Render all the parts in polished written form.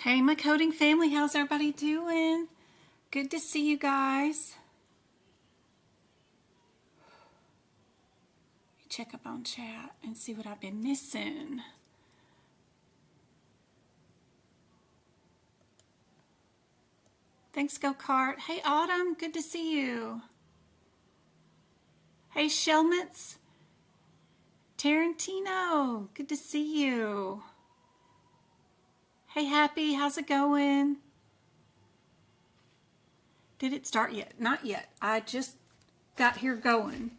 Hey, my coding family, how's everybody doing? Good to see you guys. Check up on chat and see what I've been missing. Thanks, Go Kart. Hey, Autumn, good to see you. Hey, Shelmets. Tarantino, good to see you. Hey, Happy, how's it going? Did it start yet? Not yet. I just got here going.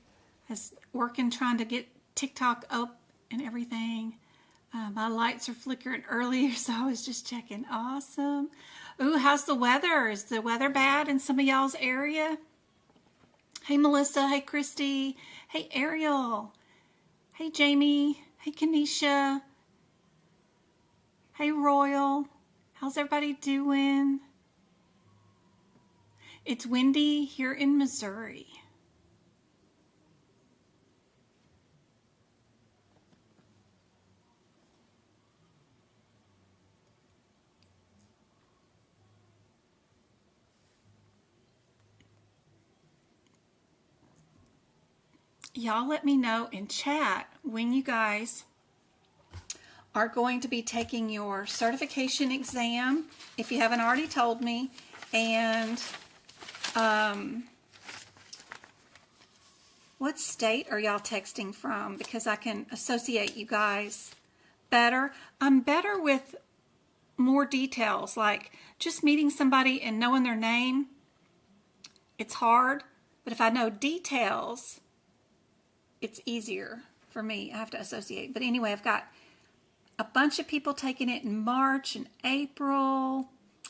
I was working, trying to get TikTok up and everything. My lights are flickering earlier, so I was just checking. Awesome. Ooh, how's the weather? Is the weather bad in some of y'all's area? Hey, Melissa. Hey, Christy. Hey, Ariel. Hey, Jamie. Hey, Kenesha. Hey, Royal. How's everybody doing? It's windy here in Missouri. Y'all let me know in chat when you guys are going to be taking your certification exam, if you haven't already told me, and what state are y'all texting from? Because I can associate you guys better. I'm better with more details, like just meeting somebody and knowing their name. It's hard, but if I know details, it's easier for me. I have to associate. But anyway, I've got a bunch of people taking it in March and April.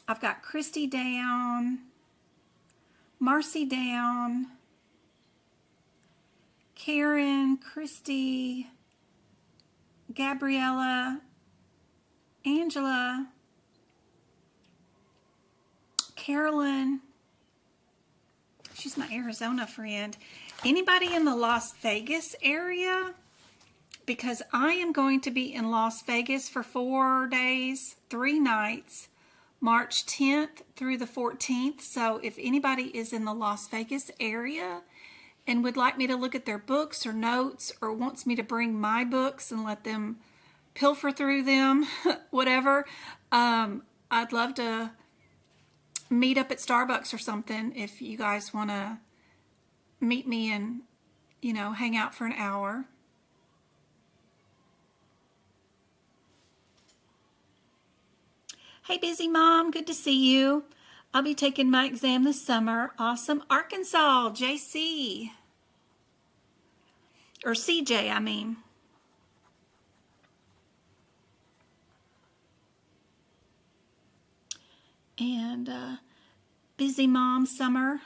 I've got Christy down, Marcy down, Karen, Christy, Gabriella, Angela, Carolyn. She's my Arizona friend. Anybody in the Las Vegas area? Because I am going to be in Las Vegas for 4 days, 3 nights, March 10th through the 14th. So if anybody is in the Las Vegas area and would like me to look at their books or notes, or wants me to bring my books and let them pilfer through them, whatever, I'd love to meet up at Starbucks or something if you guys want to meet me and, you know, hang out for an hour. Hey, busy mom, good to see you. I'll be taking my exam this summer. Awesome. Arkansas, JC. Or CJ, I mean. And busy mom summer.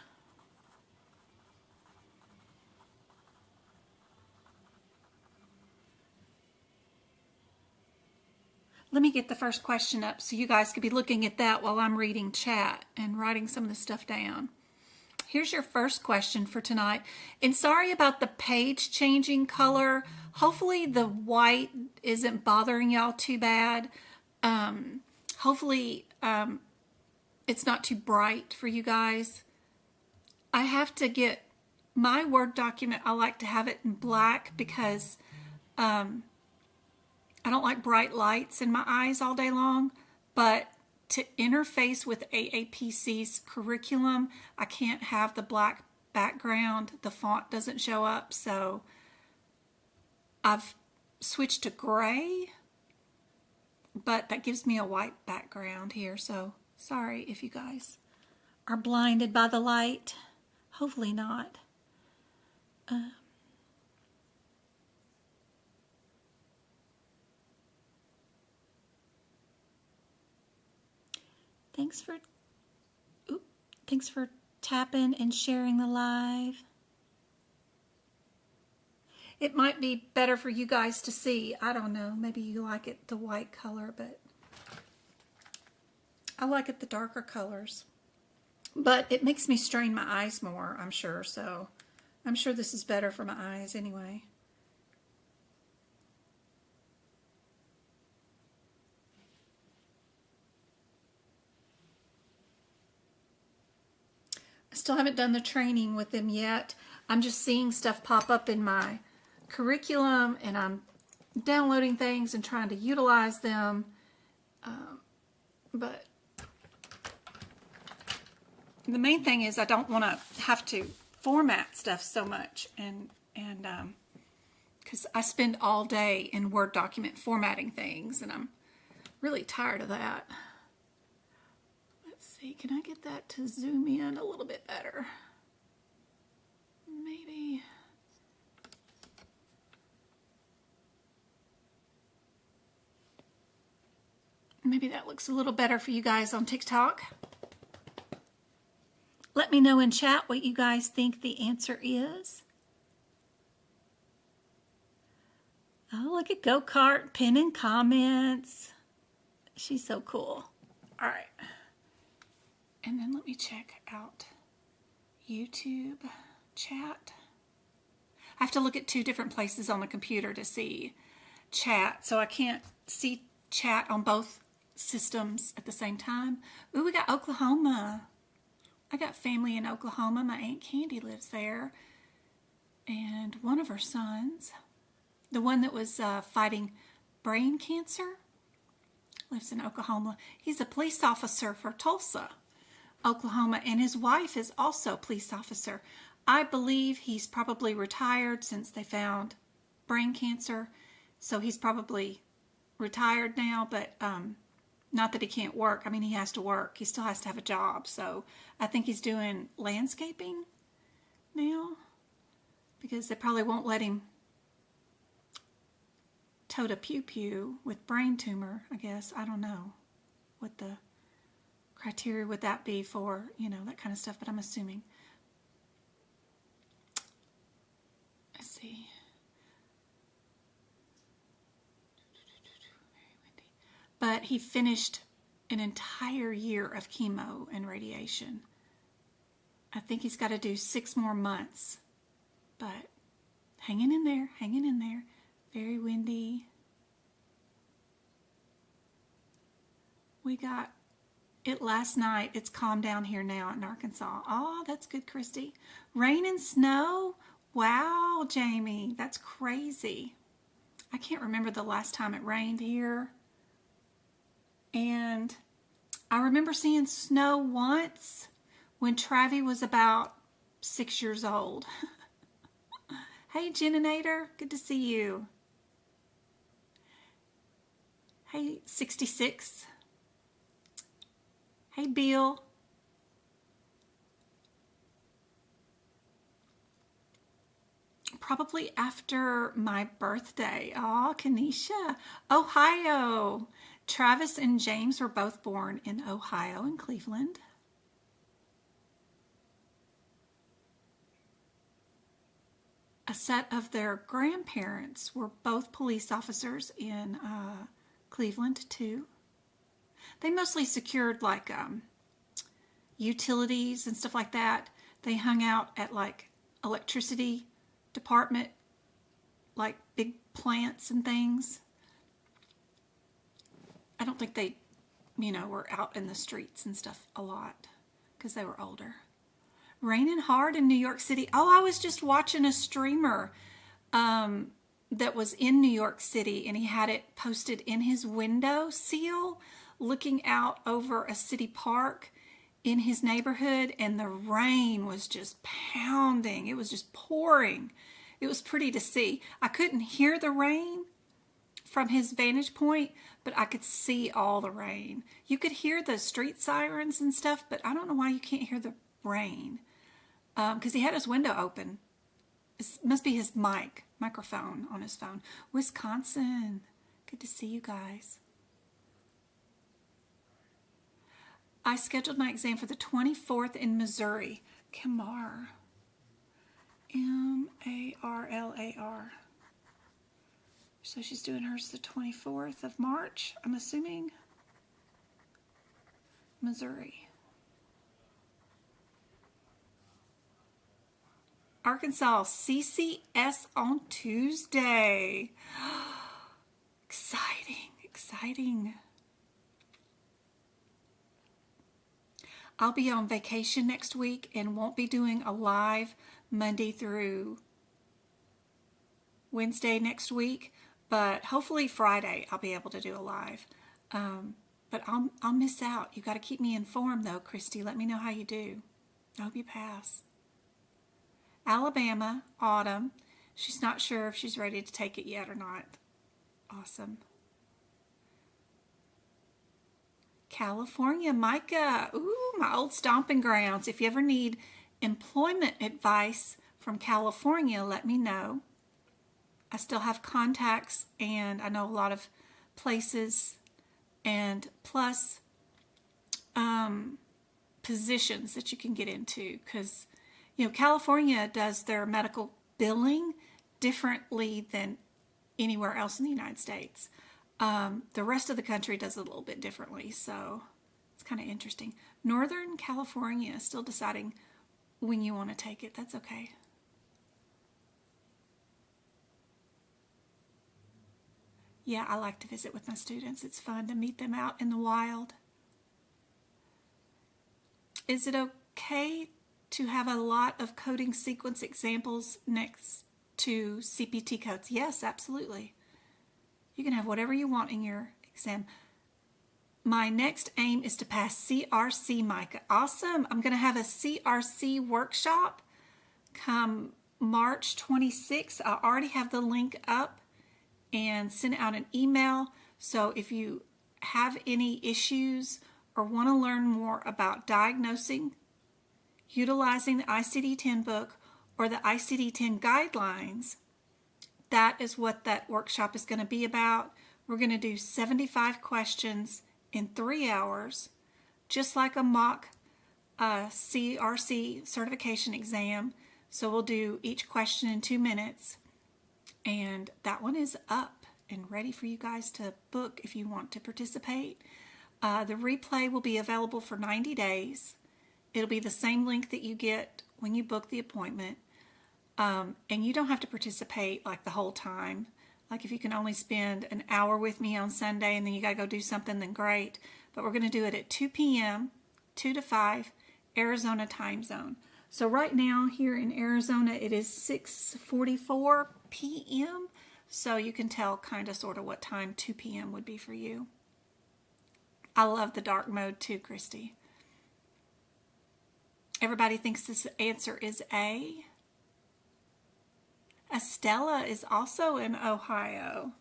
Let me get the first question up so you guys could be looking at that while I'm reading chat and writing some of the stuff down. Here's your first question for tonight. And sorry about the page changing color. Hopefully the white isn't bothering y'all too bad. Hopefully it's not too bright for you guys. I have to get my Word document. I like to have it in black because I don't like bright lights in my eyes all day long, but to interface with AAPC's curriculum, I can't have the black background. The font doesn't show up, so I've switched to gray, but that gives me a white background here, so sorry if you guys are blinded by the light. Hopefully not. Thanks for tapping and sharing the live. It might be better for you guys to see. I don't know. Maybe you like it the white color, but I like it the darker colors. But it makes me strain my eyes more, I'm sure. So I'm sure this is better for my eyes anyway. Still haven't done the training with them yet. I'm just seeing stuff pop up in my curriculum, and I'm downloading things and trying to utilize them. But the main thing is I don't want to have to format stuff so much, and because I spend all day in Word document formatting things, and I'm really tired of that. Let's see, can I get that to zoom in a little bit better? Maybe. Maybe that looks a little better for you guys on TikTok. Let me know in chat what you guys think the answer is. Oh, look at Go-Kart pinning comments. She's so cool. All right. And then let me check out YouTube chat. I have to look at two different places on the computer to see chat, so I can't see chat on both systems at the same time. Ooh, we got Oklahoma. I got family in Oklahoma. My Aunt Candy lives there. And one of her sons, the one that was fighting brain cancer, lives in Oklahoma. He's a police officer for Tulsa, Oklahoma, and his wife is also a police officer. I believe he's probably retired since they found brain cancer, so he's probably retired now, but not that he can't work. I mean, he has to work. He still has to have a job, so I think he's doing landscaping now because they probably won't let him tote a pew-pew with brain tumor, I guess. I don't know what the criteria would that be for, you know, that kind of stuff, but I'm assuming. Let's see. But he finished an entire year of chemo and radiation. I think he's got to do 6 more months, but hanging in there, hanging in there. Very windy. We got it last night. It's calmed down here now in Arkansas. Oh, that's good, Christy. Rain and snow? Wow, Jamie, that's crazy. I can't remember the last time it rained here. And I remember seeing snow once when Travi was about 6 years old. Hey, Geninator, good to see you. Hey, 66. Hey, Bill. Probably after my birthday. Oh, Kenesha. Ohio. Travis and James were both born in Ohio and Cleveland. A set of their grandparents were both police officers in Cleveland too. They mostly secured like utilities and stuff like that. They hung out at like electricity department, like big plants and things. I don't think they, you know, were out in the streets and stuff a lot because they were older. Raining hard in New York City. Oh, I was just watching a streamer that was in New York City, and he had it posted in his window sill looking out over a city park in his neighborhood, and the rain was just pounding. It was just pouring. It was pretty to see. I couldn't hear the rain from his vantage point, but I could see all the rain. You could hear the street sirens and stuff, but I don't know why you can't hear the rain. Because he had his window open. It must be his microphone on his phone. Wisconsin. Good to see you guys. I scheduled my exam for the 24th in Missouri. Kamar. M-A-R-L-A-R. So she's doing hers the 24th of March, I'm assuming. Missouri. Arkansas, CCS on Tuesday. Exciting, exciting. I'll be on vacation next week and won't be doing a live Monday through Wednesday next week, but hopefully Friday I'll be able to do a live. But I'll miss out. You got to keep me informed though, Christy. Let me know how you do. I hope you pass. Alabama, Autumn. She's not sure if she's ready to take it yet or not. Awesome. California, Micah. Ooh, my old stomping grounds. If you ever need employment advice from California, let me know. I still have contacts and I know a lot of places, and plus positions that you can get into, because California does their medical billing differently than anywhere else in the United States. The rest of the country does it a little bit differently, so it's kind of interesting. Northern California is still deciding when you want to take it. That's okay. Yeah, I like to visit with my students. It's fun to meet them out in the wild. Is it okay to have a lot of coding sequence examples next to CPT codes? Yes, absolutely. You can have whatever you want in your exam. My next aim is to pass CRC, Micah. Awesome. I'm going to have a CRC workshop come March 26th. I already have the link up and sent out an email. So if you have any issues or want to learn more about diagnosing, utilizing the ICD-10 book or the ICD-10 guidelines, that is what that workshop is going to be about. We're going to do 75 questions in 3 hours, just like a mock CRC certification exam. So we'll do each question in 2 minutes. And that one is up and ready for you guys to book if you want to participate. The replay will be available for 90 days. It'll be the same link that you get when you book the appointment. And you don't have to participate like the whole time. Like if you can only spend an hour with me on Sunday and then you got to go do something, then great. But we're going to do it at 2 p.m., 2 to 5, Arizona time zone. So right now here in Arizona, it is 6:44 p.m. So you can tell kind of sort of what time 2 p.m. would be for you. I love the dark mode too, Christy. Everybody thinks this answer is A. Estella is also in Ohio.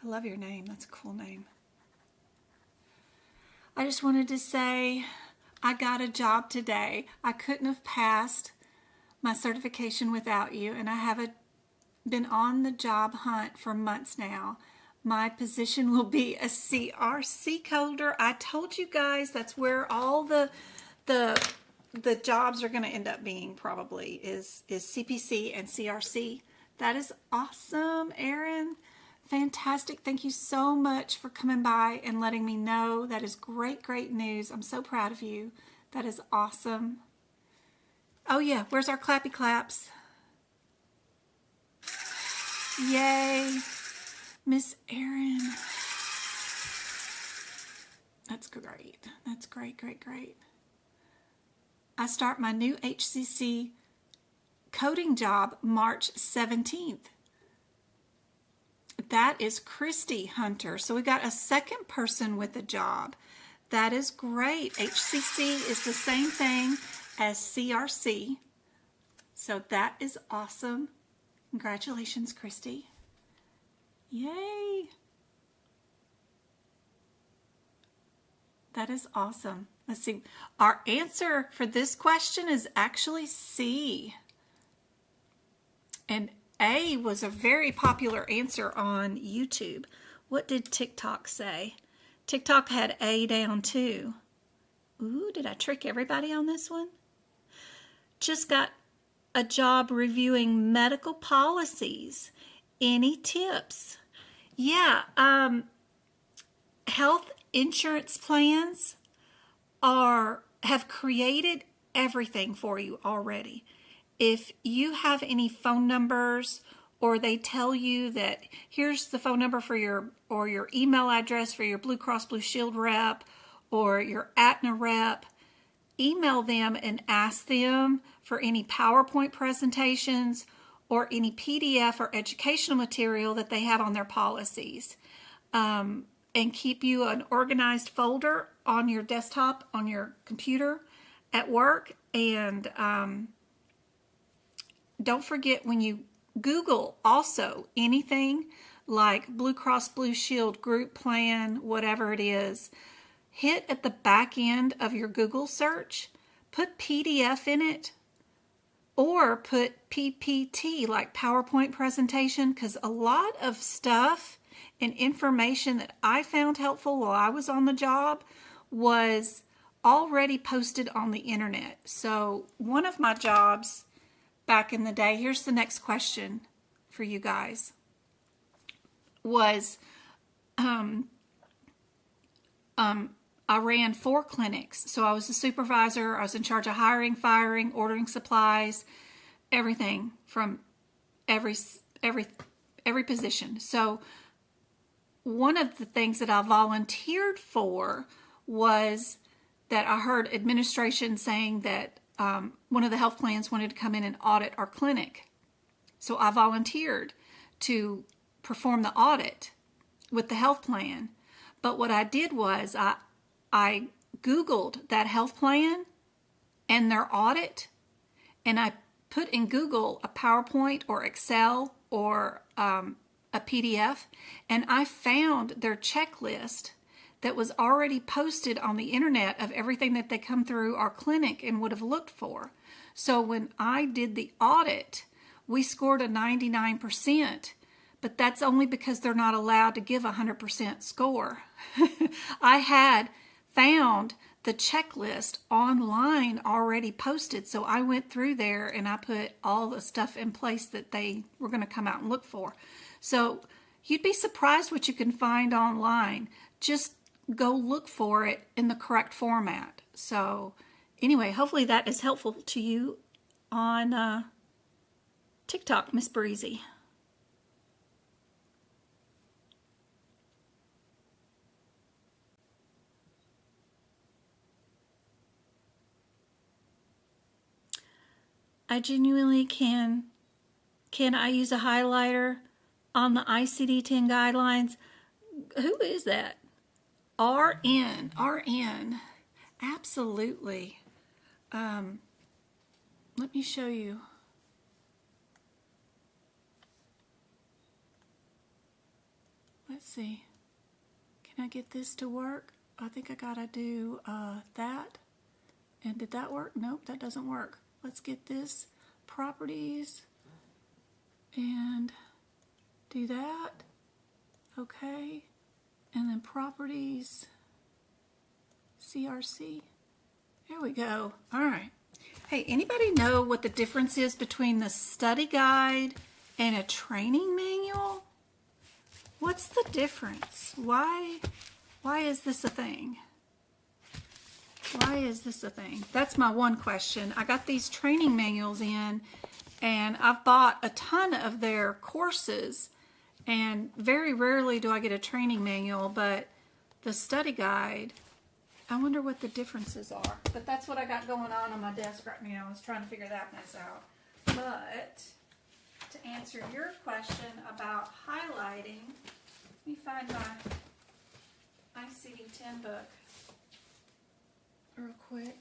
I love your name. That's a cool name. I just wanted to say I got a job today. I couldn't have passed my certification without you, and I haven't been on the job hunt for months now. My position will be a CRC coder. I told you guys that's where all the jobs are going to end up being probably is CPC and CRC. That is awesome, Erin. Fantastic. Thank you so much for coming by and letting me know. That is great, great news. I'm so proud of you. That is awesome. Oh yeah, where's our clappy claps? Yay. Miss Erin. That's great. That's great, great, great. I start my new HCC coding job March 17th. That is Christy Hunter. So we got a second person with a job. That is great. HCC is the same thing as CRC. So that is awesome. Congratulations, Christy. Yay. That is awesome. Let's see. Our answer for this question is actually C. And A was a very popular answer on YouTube. What did TikTok say? TikTok had A down too. Ooh, did I trick everybody on this one? Just got a job reviewing medical policies. Any tips? Yeah, health insurance plans have created everything for you already. If you have any phone numbers, or they tell you that here's the phone number for your email address for your Blue Cross Blue Shield rep, or your ATNA rep, email them and ask them for any PowerPoint presentations or any PDF or educational material that they have on their policies. And keep you an organized folder on your desktop, on your computer at work. And don't forget, when you Google also anything like Blue Cross Blue Shield group plan, whatever it is, hit at the back end of your Google search, put PDF in it, or put PPT, like PowerPoint presentation, because a lot of stuff and information that I found helpful while I was on the job was already posted on the internet. So one of my jobs back in the day, here's the next question for you guys, was I ran 4 clinics. So I was a supervisor. I was in charge of hiring, firing, ordering supplies, everything from every position. So one of the things that I volunteered for was that I heard administration saying that one of the health plans wanted to come in and audit our clinic. So I volunteered to perform the audit with the health plan. But what I did was I Googled that health plan and their audit, and I put in Google a PowerPoint or Excel or a PDF, and I found their checklist that was already posted on the internet of everything that they come through our clinic and would have looked for. So when I did the audit, we scored a 99%, but that's only because they're not allowed to give a 100% score. I had found the checklist online already posted, so I went through there and I put all the stuff in place that they were going to come out and look for. So you'd be surprised what you can find online. Just go look for it in the correct format. So anyway, hopefully that is helpful to you on TikTok, Miss Breezy. I genuinely can I use a highlighter on the ICD-10 guidelines? Who is that? RN. Absolutely. Let me show you. Let's see. Can I get this to work? I think I gotta do that. And did that work? Nope, that doesn't work. Let's get this. Properties. And do that. Okay. And then properties. CRC. There we go. All right. Hey, anybody know what the difference is between the study guide and a training manual? What's the difference? Why is this a thing? Why is this a thing? That's my one question. I got these training manuals in, and I've bought a ton of their courses, and very rarely do I get a training manual, but the study guide, I wonder what the differences are. But that's what I got going on my desk right now. I was trying to figure that mess out. But to answer your question about highlighting, let me find my ICD-10 book real quick.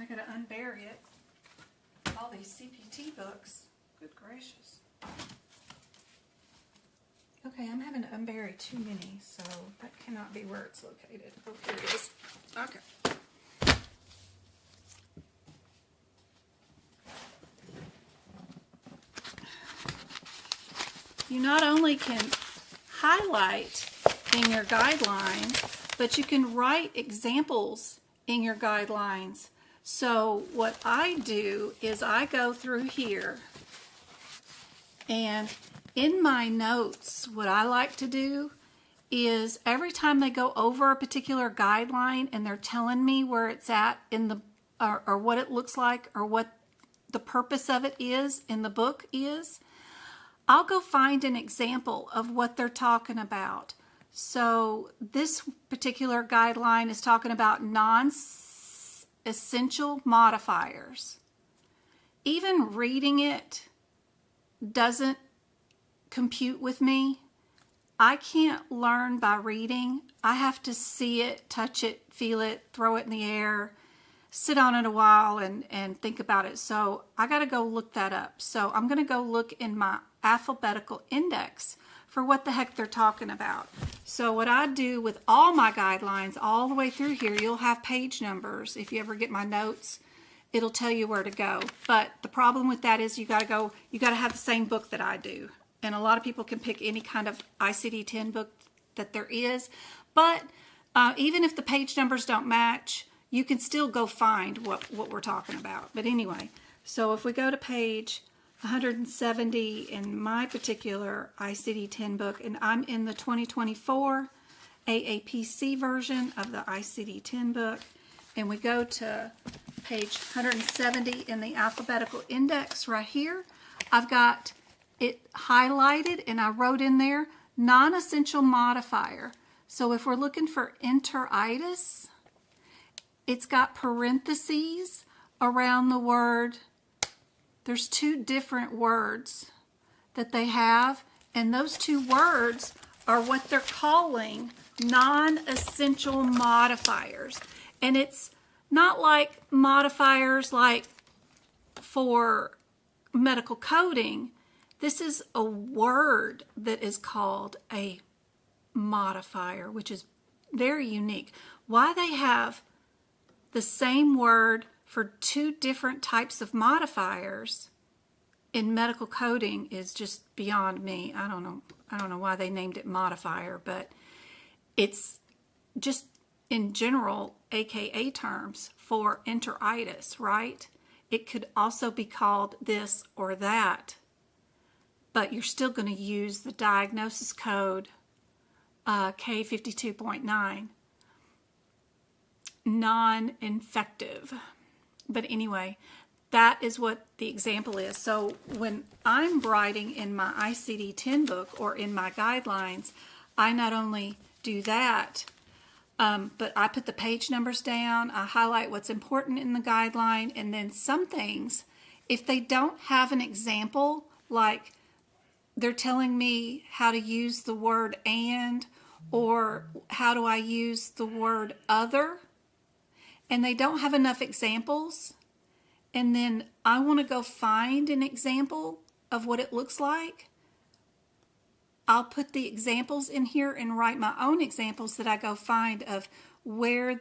I gotta unbury it. All these CPT books. Good gracious. Okay, I'm having to unbury too many, so that cannot be where it's located. Oh, here it is. Okay. You not only can highlight in your guidelines, but you can write examples in your guidelines. So what I do is I go through here, and in my notes, what I like to do is every time they go over a particular guideline and they're telling me where it's at in the, or what it looks like, or what the purpose of it is in the book is, I'll go find an example of what they're talking about. So this particular guideline is talking about non-essential modifiers. Even reading it doesn't compute with me. I can't learn by reading. I have to see it, touch it, feel it, throw it in the air, sit on it a while and think about it. So I got to go look that up. So I'm going to go look in my alphabetical index for what the heck they're talking about. So what I do with all my guidelines all the way through here, you'll have page numbers. If you ever get my notes, it'll tell you where to go. But the problem with that is you got to have the same book that I do. And a lot of people can pick any kind of ICD-10 book that there is. But even if the page numbers don't match, you can still go find what we're talking about. But anyway, so if we go to page 170 in my particular ICD-10 book, and I'm in the 2024 AAPC version of the ICD-10 book, and we go to page 170 in the alphabetical index right here, I've got it highlighted and I wrote in there non-essential modifier. So if we're looking for enteritis, it's got parentheses around the word. There's two different words that they have, and those two words are what they're calling non-essential modifiers. And it's not like modifiers like for medical coding. This is a word that is called a modifier, which is very unique. Why they have the same word for two different types of modifiers in medical coding is just beyond me. I don't know why they named it modifier, but it's just in general AKA terms for enteritis, right? It could also be called this or that, but you're still going to use the diagnosis code K52.9, non-infective. But anyway, that is what the example is. So when I'm writing in my ICD-10 book or in my guidelines, I not only do that, but I put the page numbers down, I highlight what's important in the guideline, and then some things, if they don't have an example, like they're telling me how to use the word and, or how do I use the word other, and they don't have enough examples, and then I want to go find an example of what it looks like, I'll put the examples in here and write my own examples that I go find of where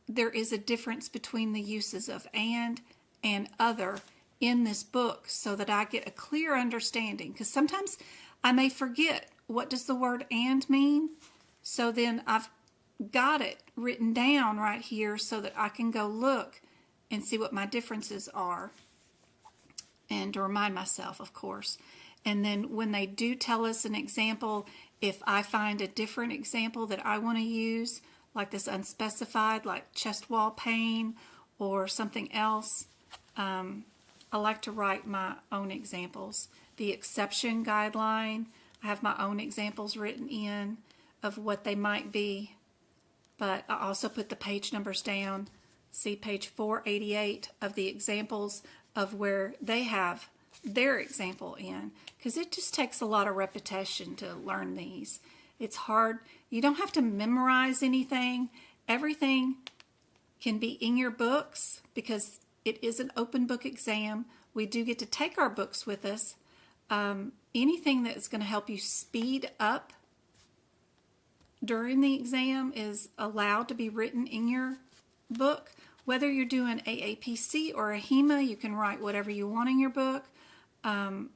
there is a difference between the uses of and other in this book so that I get a clear understanding. Because sometimes I may forget, what does the word and mean? So then I've got it written down right here so that I can go look and see what my differences are. And to remind myself, of course. And then when they do tell us an example, if I find a different example that I want to use, like this unspecified, like chest wall pain or something else, I like to write my own examples. The exception guideline, I have my own examples written in of what they might be, but I also put the page numbers down. See page 488 of the examples of where they have their example in, because it just takes a lot of repetition to learn these. It's hard. You don't have to memorize anything. Everything can be in your books because it is an open book exam. We do get to take our books with us. Anything that's going to help you speed up during the exam is allowed to be written in your book. Whether you're doing AAPC or ahima, you can write whatever you want in your book. And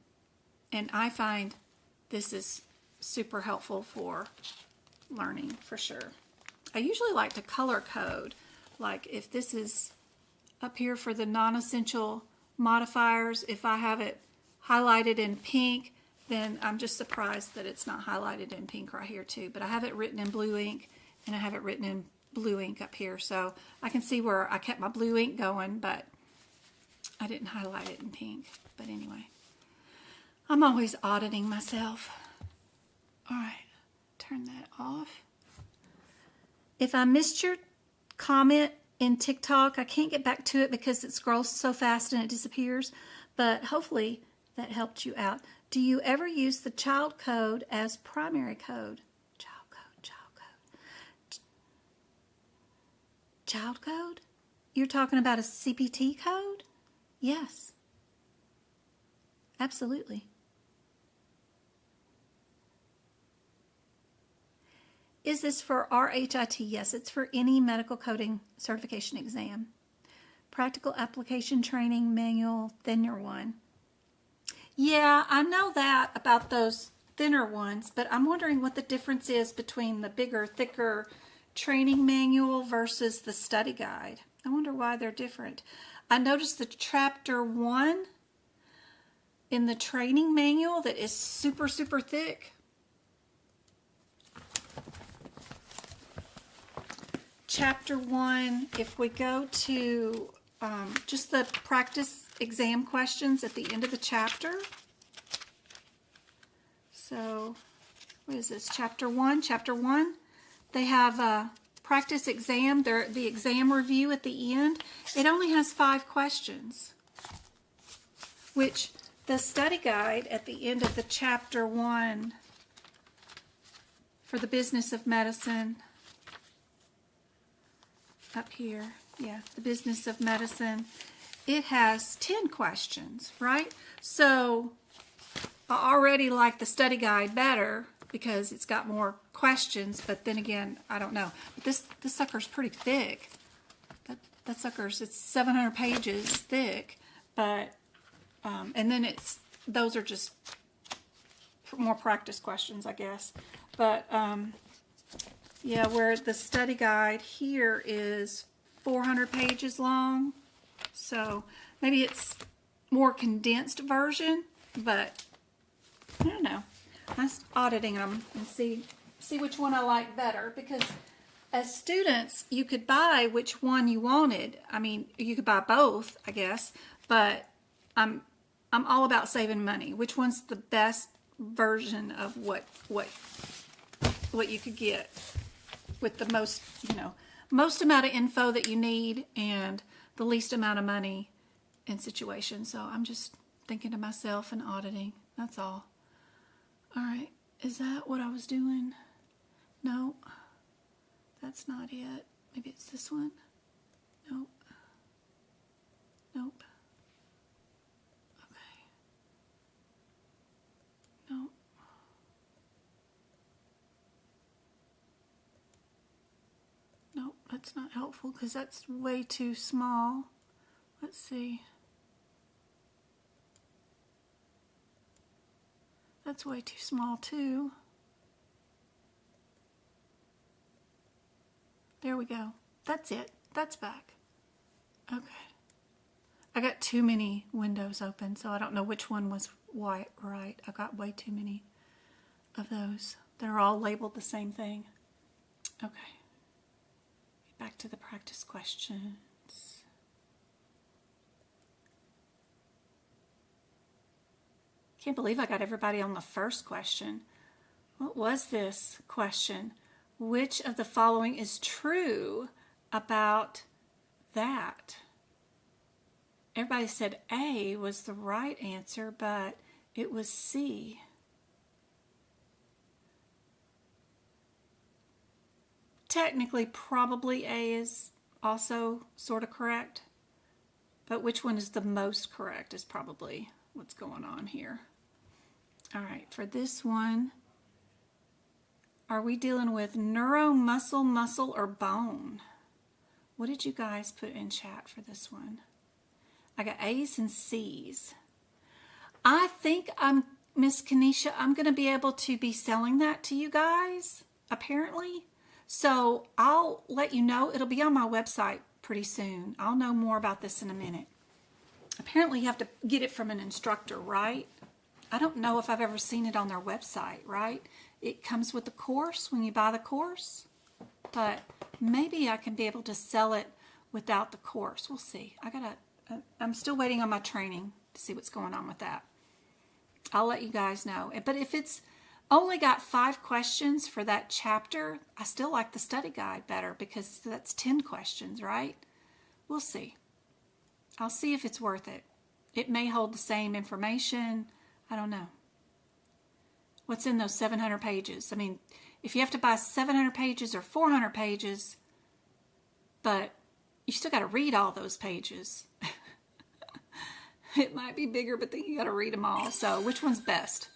I find this is super helpful for learning, for sure. I usually like to color code. Like if this is up here for the non-essential modifiers, if I have it highlighted in pink, then I'm just surprised that it's not highlighted in pink right here too. But I have it written in blue ink, and I have it written in blue ink up here. So I can see where I kept my blue ink going, but I didn't highlight it in pink. But anyway, I'm always auditing myself. All right, turn that off. off. If I missed your comment in TikTok, I can't get back to it because it scrolls so fast and it disappears, but hopefully that helped you out. Do you ever use the child code as primary code? Child code, child code. Child code? You're talking about a CPT code? Yes. Absolutely. Is this for RHIT? Yes, it's for any medical coding certification exam. Practical application training manual, thinner one. Yeah, I know that about those thinner ones, but I'm wondering what the difference is between the bigger, thicker training manual versus the study guide. I wonder why they're different. I noticed the chapter 1 in the training manual that is super, super thick. Chapter 1, if we go to just the practice exam questions at the end of the chapter. So, what is this? Chapter 1. Chapter 1, they have a practice exam, the exam review at the end. It only has 5 questions, which the study guide at the end of the chapter 1 for the business of medicine, up here, yeah, the business of medicine, it has 10 questions, right? So I already like the study guide better because it's got more questions, but then again, I don't know. But this sucker's pretty thick. That sucker's, it's 700 pages thick, but, and then those are just more practice questions, I guess. But, yeah, where the study guide here is 400 pages long. So maybe it's more condensed version, but I don't know. I'm auditing them and see which one I like better, because as students, you could buy which one you wanted. I mean, you could buy both, I guess, but I'm all about saving money. Which one's the best version of what you could get with the most, most amount of info that you need and the least amount of money in situations. So I'm just thinking to myself and auditing. That's all. All right. Is that what I was doing? No. That's not it. Maybe it's this one. Nope. Nope. Okay. Nope. Nope, that's not helpful because that's way too small. Let's see. That's way too small too. There we go. That's it. That's back. Okay. I got too many windows open, so I don't know which one was right. I got way too many of those. They're all labeled the same thing. Okay. Back to the practice questions. Can't believe I got everybody on the first question. What was this question? Which of the following is true about that? Everybody said A was the right answer, but it was C. Technically, probably A is also sort of correct, but which one is the most correct is probably what's going on here. All right, for this one, are we dealing with neuro, muscle, or bone? What did you guys put in chat for this one? I got A's and C's. I think Miss Kenesha, I'm going to be able to be selling that to you guys, apparently. So I'll let you know. It'll be on my website pretty soon. I'll know more about this in a minute. Apparently you have to get it from an instructor, right? I don't know if I've ever seen it on their website, right? It comes with the course when you buy the course, but maybe I can be able to sell it without the course. We'll see. I'm still waiting on my training to see what's going on with that. I'll let you guys know. But if it's only got 5 questions for that chapter. I still like the study guide better because that's 10 questions, right? We'll see. I'll see if it's worth it. It may hold the same information. I don't know. What's in those 700 pages? I mean, if you have to buy 700 pages or 400 pages, but you still got to read all those pages. It might be bigger, but then you got to read them all. So which one's best?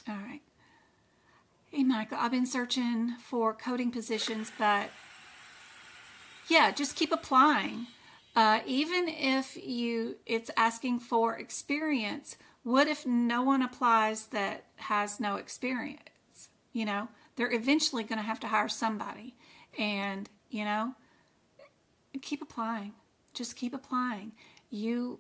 All right. Hey, Michael, I've been searching for coding positions, but yeah, just keep applying. Even if it's asking for experience, what if no one applies that has no experience? You know, they're eventually going to have to hire somebody. And, you know, keep applying. Just keep applying. You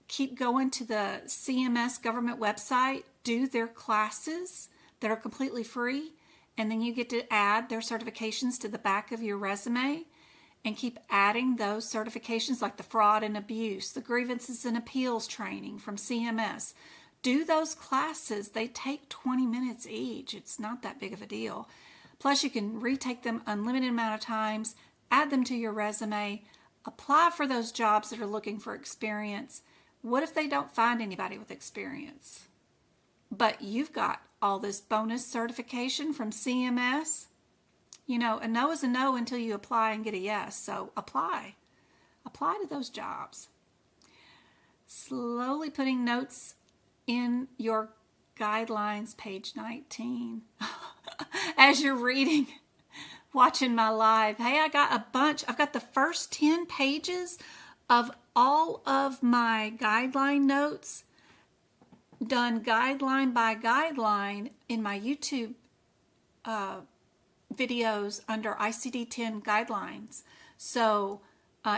keep going to the CMS government website, do their classes that are completely free, and then you get to add their certifications to the back of your resume and keep adding those certifications like the fraud and abuse, the grievances and appeals training from CMS. Do those classes. They take 20 minutes each. It's not that big of a deal. Plus, you can retake them unlimited amount of times, add them to your resume, apply for those jobs that are looking for experience. What if they don't find anybody with experience? But you've got all this bonus certification from CMS. You know, a no is a no until you apply and get a yes. So apply. Apply to those jobs. Slowly putting notes in your guidelines, page 19. As you're reading, watching my live. Hey, I got a bunch. I've got the first 10 pages of all of my guideline notes done guideline by guideline in my YouTube videos under ICD-10 guidelines. So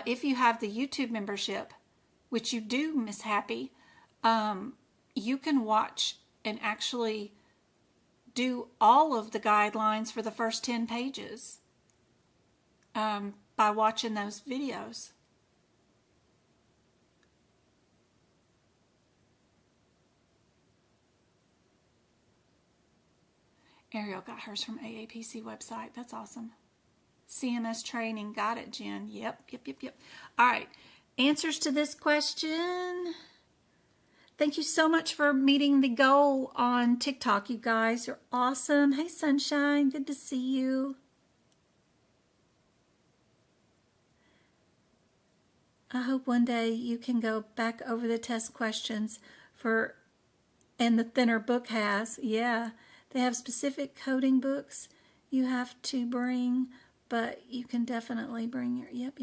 if you have the YouTube membership, which you do, Miss Happy, you can watch and actually do all of the guidelines for the first 10 pages by watching those videos. Ariel got hers from AAPC website. That's awesome. CMS training. Got it, Jen. Yep. All right. Answers to this question. Thank you so much for meeting the goal on TikTok. You guys are awesome. Hey, Sunshine. Good to see you. I hope one day you can go back over the test questions and the thinner book has. Yeah. They have specific coding books you have to bring, but you can definitely bring your, yep.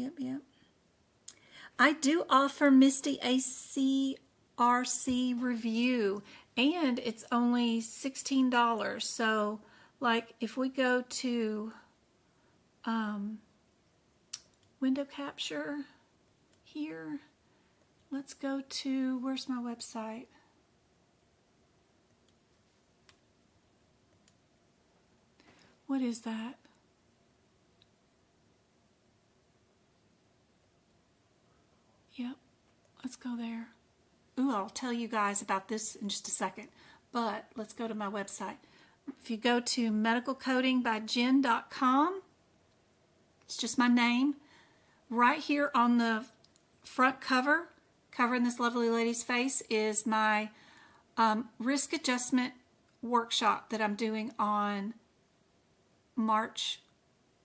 I do offer Misty a CRC review, and it's only $16. So, like, if we go to window capture here, let's go to, where's my website? What is that? Yep, let's go there. Ooh, I'll tell you guys about this in just a second, but let's go to my website. If you go to medicalcodingbyjen.com, it's just my name. Right here on the front cover, covering this lovely lady's face, is my risk adjustment workshop that I'm doing on March,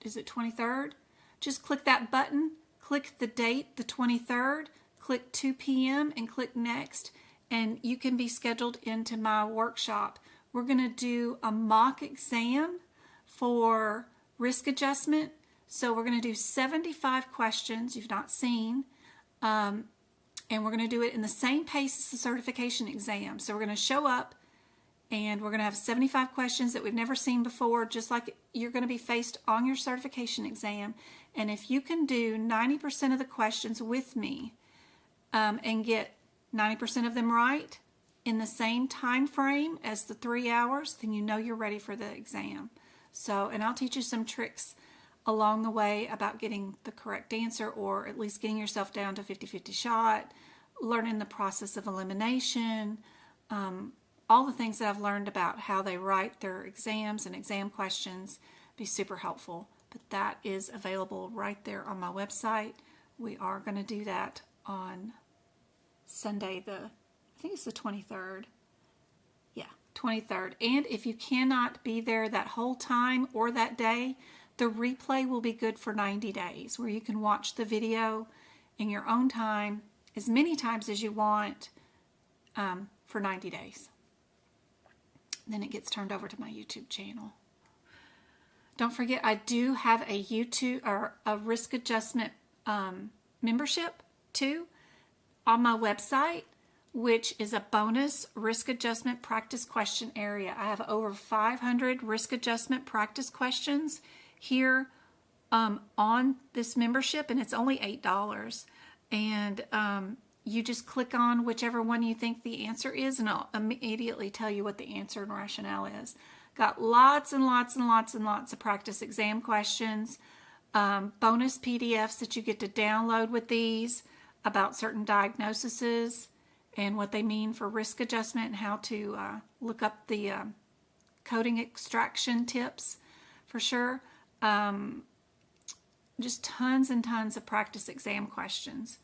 is it 23rd? Just click that button, click the date, the 23rd, click 2 p.m. and click next, and you can be scheduled into my workshop. We're going to do a mock exam for risk adjustment. So we're going to do 75 questions you've not seen, and we're going to do it in the same pace as the certification exam. So we're going to show up, and we're going to have 75 questions that we've never seen before, just like you're going to be faced on your certification exam. And if you can do 90% of the questions with me and get 90% of them right in the same time frame as the 3 hours, then you know you're ready for the exam. So, and I'll teach you some tricks along the way about getting the correct answer, or at least getting yourself down to 50-50 shot, learning the process of elimination, all the things that I've learned about how they write their exams and exam questions. Be super helpful. But that is available right there on my website. We are going to do that on Sunday, I think it's the 23rd. Yeah, 23rd. And if you cannot be there that whole time or that day, the replay will be good for 90 days, where you can watch the video in your own time as many times as you want for 90 days. Then it gets turned over to my YouTube channel. Don't forget, I do have a YouTube or a risk adjustment membership too on my website, which is a bonus risk adjustment practice question area. I have over 500 risk adjustment practice questions here on this membership, and it's only $8. And you just click on whichever one you think the answer is, and I'll immediately tell you what the answer and rationale is. Got lots and lots and lots and lots of practice exam questions, bonus PDFs that you get to download with these about certain diagnoses and what they mean for risk adjustment, and how to look up the coding extraction tips for sure. Just tons and tons of practice exam questions.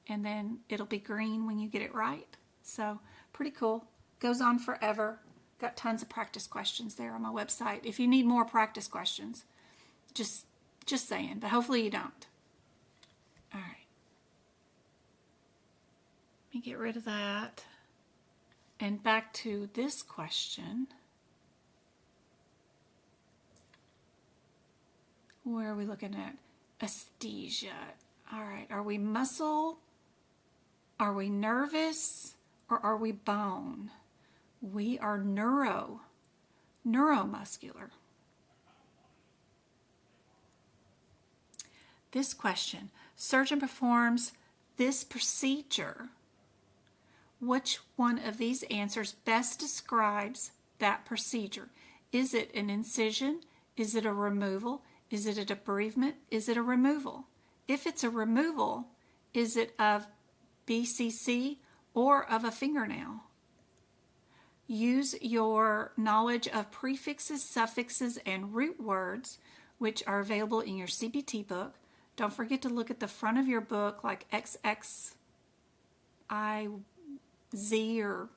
And then it'll be green when you get it right. So pretty cool. Goes on forever. Got tons of practice questions there on my website. If you need more practice questions, just saying. But hopefully you don't. All right. Let me get rid of that. And back to this question. Where are we looking at? Aesthesia. All right. Are we muscle? Are we nervous? Or are we bone? We are neuromuscular. This question, surgeon performs this procedure. Which one of these answers best describes that procedure? Is it an incision? Is it a removal? Is it a debridement? Is it a removal? If it's a removal, is it of BCC or of a fingernail? Use your knowledge of prefixes, suffixes, and root words, which are available in your CPT book. Don't forget to look at the front of your book, like XXIZ or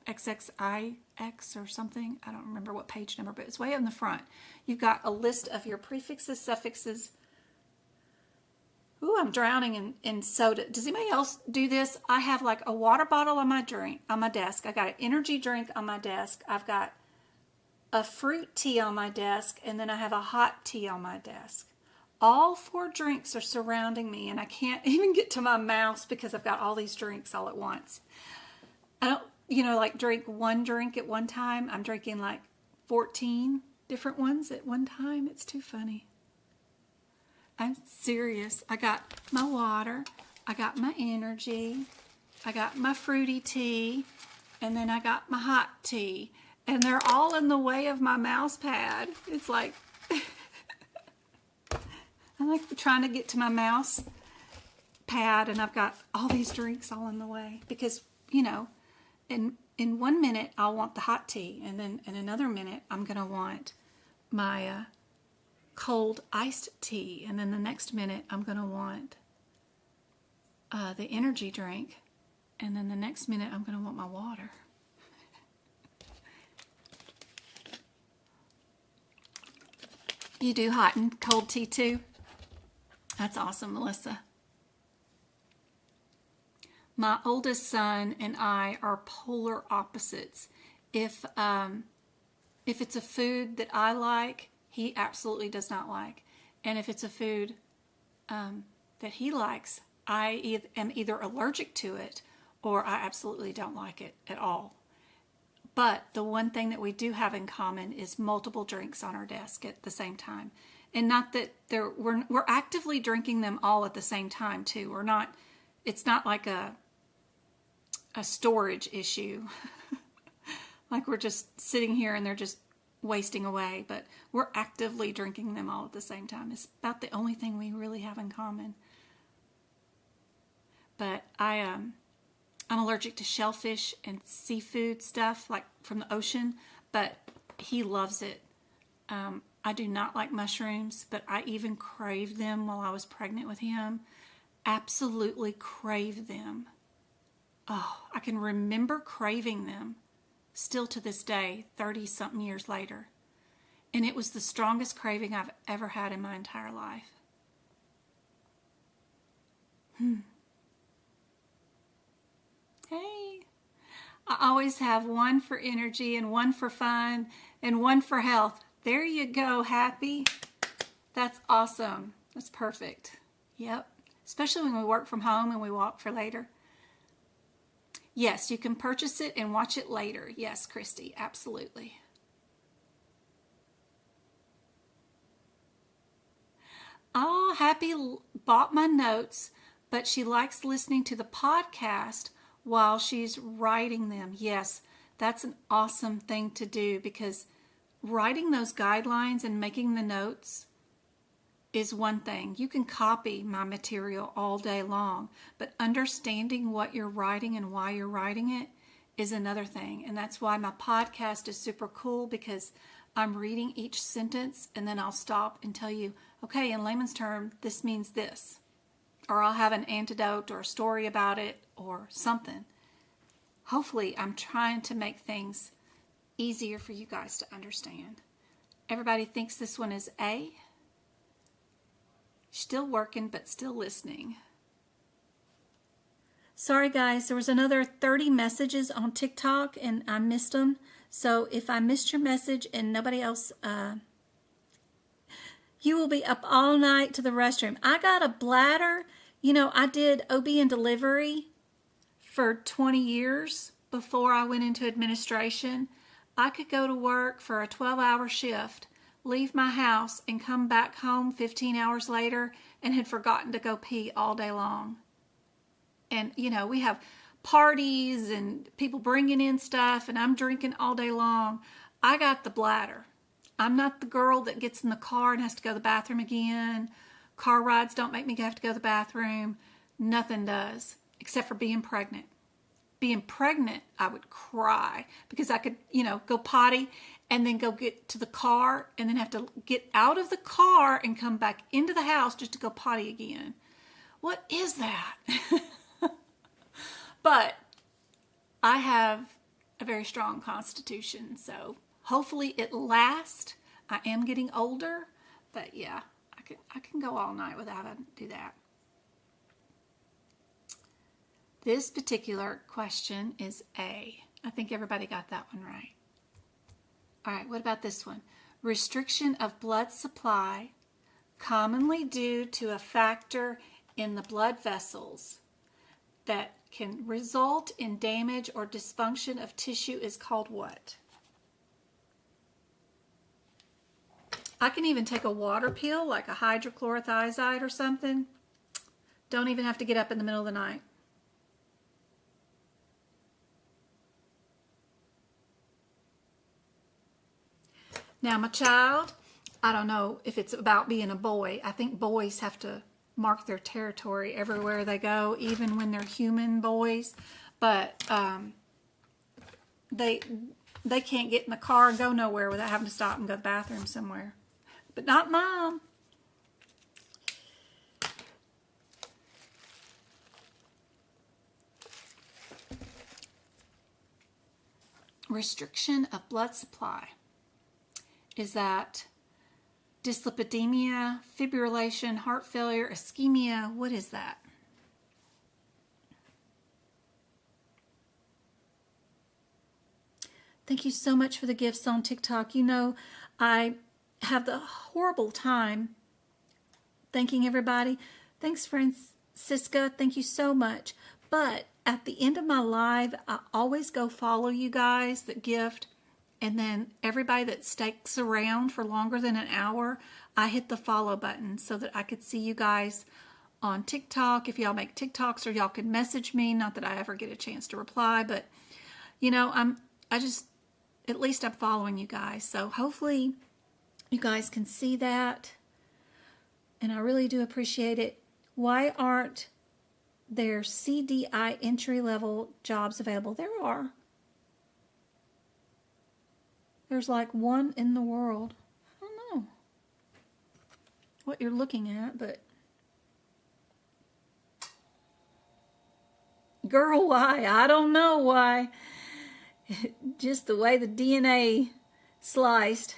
XXIX or something. I don't remember what page number, but it's way on the front. You've got a list of your prefixes, suffixes. Ooh, I'm drowning in soda. Does anybody else do this? I have like a water bottle on my desk. I got an energy drink on my desk. I've got a fruit tea on my desk, and then I have a hot tea on my desk. All 4 drinks are surrounding me, and I can't even get to my mouse because I've got all these drinks all at once. I don't, like drink one drink at one time. I'm drinking like 14 different ones at one time. It's too funny. I'm serious. I got my water, I got my energy, I got my fruity tea, and then I got my hot tea. And they're all in the way of my mouse pad. It's like, I'm like trying to get to my mouse pad, and I've got all these drinks all in the way. Because, in 1 minute I'll want the hot tea, and then in another minute I'm going to want my cold iced tea, and then the next minute I'm going to want the energy drink, and then the next minute I'm going to want my water. You do hot and cold tea too? That's awesome, Melissa. My oldest son and I are polar opposites. If it's a food that I like, he absolutely does not like. And if it's a food that he likes, I am either allergic to it or I absolutely don't like it at all. But the one thing that we do have in common is multiple drinks on our desk at the same time. And not that we're actively drinking them all at the same time too. It's not like a storage issue. Like we're just sitting here and they're just wasting away, but we're actively drinking them all at the same time. It's about the only thing we really have in common. But I I'm allergic to shellfish and seafood stuff, like from the ocean, but he loves it. I do not like mushrooms, but I even craved them while I was pregnant with him. Absolutely crave them. Oh, I can remember craving them still to this day, 30-something years later. And it was the strongest craving I've ever had in my entire life. Hey, I always have one for energy and one for fun and one for health. There you go, Happy. That's awesome. That's perfect. Yep. Especially when we work from home and we walk for later. Yes, you can purchase it and watch it later. Yes, Christy, absolutely. Oh, Happy bought my notes, but she likes listening to the podcast while she's writing them. Yes, that's an awesome thing to do, because writing those guidelines and making the notes is one thing. You can copy my material all day long, but understanding what you're writing and why you're writing it is another thing. And that's why my podcast is super cool, because I'm reading each sentence and then I'll stop and tell you, okay, in layman's term, this means this. Or I'll have an antidote or a story about it or something. Hopefully, I'm trying to make things easier for you guys to understand. Everybody thinks this one is A. Still working, but still listening. Sorry guys, there was another 30 messages on TikTok and I missed them. So if I missed your message and nobody else, you will be up all night to the restroom. I got a bladder. You know, I did OB and delivery for 20 years before I went into administration. I could go to work for a 12-hour shift, leave my house, and come back home 15 hours later and had forgotten to go pee all day long. And, you know, we have parties and people bringing in stuff, and I'm drinking all day long. I got the bladder. I'm not the girl that gets in the car and has to go to the bathroom again. Car rides don't make me have to go to the bathroom. Nothing does, except for being pregnant. Being pregnant, I would cry because I could, you know, go potty and then go get to the car and then have to get out of the car and come back into the house just to go potty again. What is that? But I have a very strong constitution, so hopefully it lasts. I am getting older, but yeah, I can go all night without having to do that. This particular question is A. I think everybody got that one right. All right, what about this one? Restriction of blood supply, commonly due to a factor in the blood vessels that can result in damage or dysfunction of tissue, is called what? I can even take a water pill like a hydrochlorothiazide or something. Don't even have to get up in the middle of the night. Now, my child, I don't know if it's about being a boy. I think boys have to mark their territory everywhere they go, even when they're human boys. But they can't get in the car and go nowhere without having to stop and go to the bathroom somewhere. But not Mom. Restriction of blood supply. Is that dyslipidemia, fibrillation, heart failure, ischemia? What is that? Thank you so much for the gifts on TikTok. You know, I have the horrible time thanking everybody. Thanks, Francisca. Thank you so much. But at the end of my live, I always go follow you guys that gift. And then everybody that sticks around for longer than an hour, I hit the follow button so that I could see you guys on TikTok. If y'all make TikToks, or y'all can message me. Not that I ever get a chance to reply, but you know, at least I'm following you guys. So hopefully you guys can see that. And I really do appreciate it. Why aren't there's CDI entry-level jobs available. There are. There's like one in the world. I don't know what you're looking at, but girl, why? I don't know why. Just the way the DNA sliced.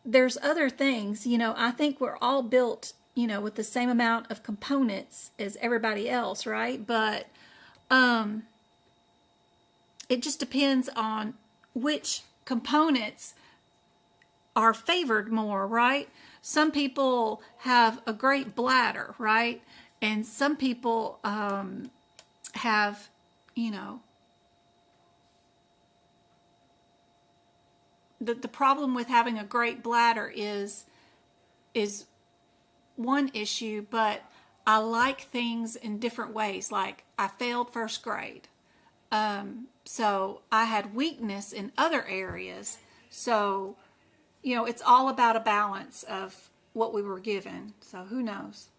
There's other things, you know, I think we're all built, you know, with the same amount of components as everybody else, right? But it just depends on which components are favored more, right? Some people have a great bladder, right? And some people have, you know, the problem with having a great bladder is one issue, but I like things in different ways. Like I failed first grade. So I had weakness in other areas. So, you know, it's all about a balance of what we were given. So who knows?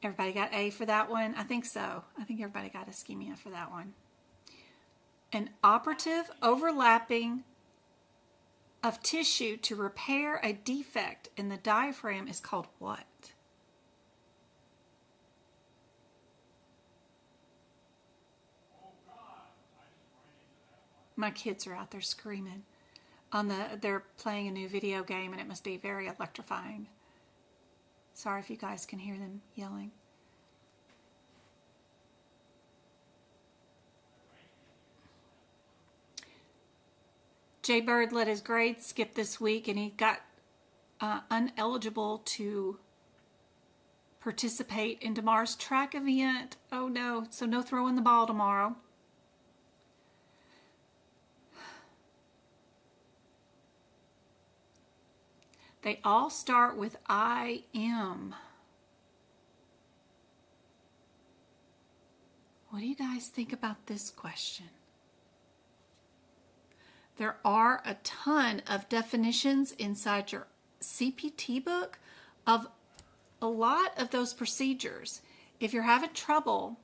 Everybody got A for that one? I think so. I think everybody got ischemia for that one. An operative overlapping of tissue to repair a defect in the diaphragm is called what? My kids are out there screaming. They're playing a new video game and it must be very electrifying. Sorry if you guys can hear them yelling. Jay Bird let his grades skip this week and he got uneligible to participate in tomorrow's track event. Oh no, so no throwing the ball tomorrow. They all start with I am. What do you guys think about this question? There are a ton of definitions inside your CPT book of a lot of those procedures. If you're having trouble,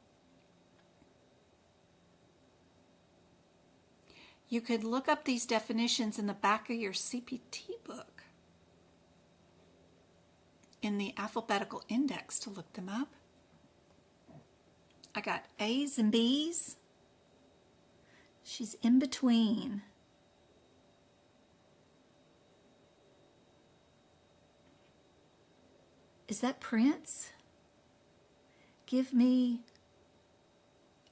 you could look up these definitions in the back of your CPT book in the alphabetical index to look them up. I got A's and B's. She's in between. Is that Prince? Give me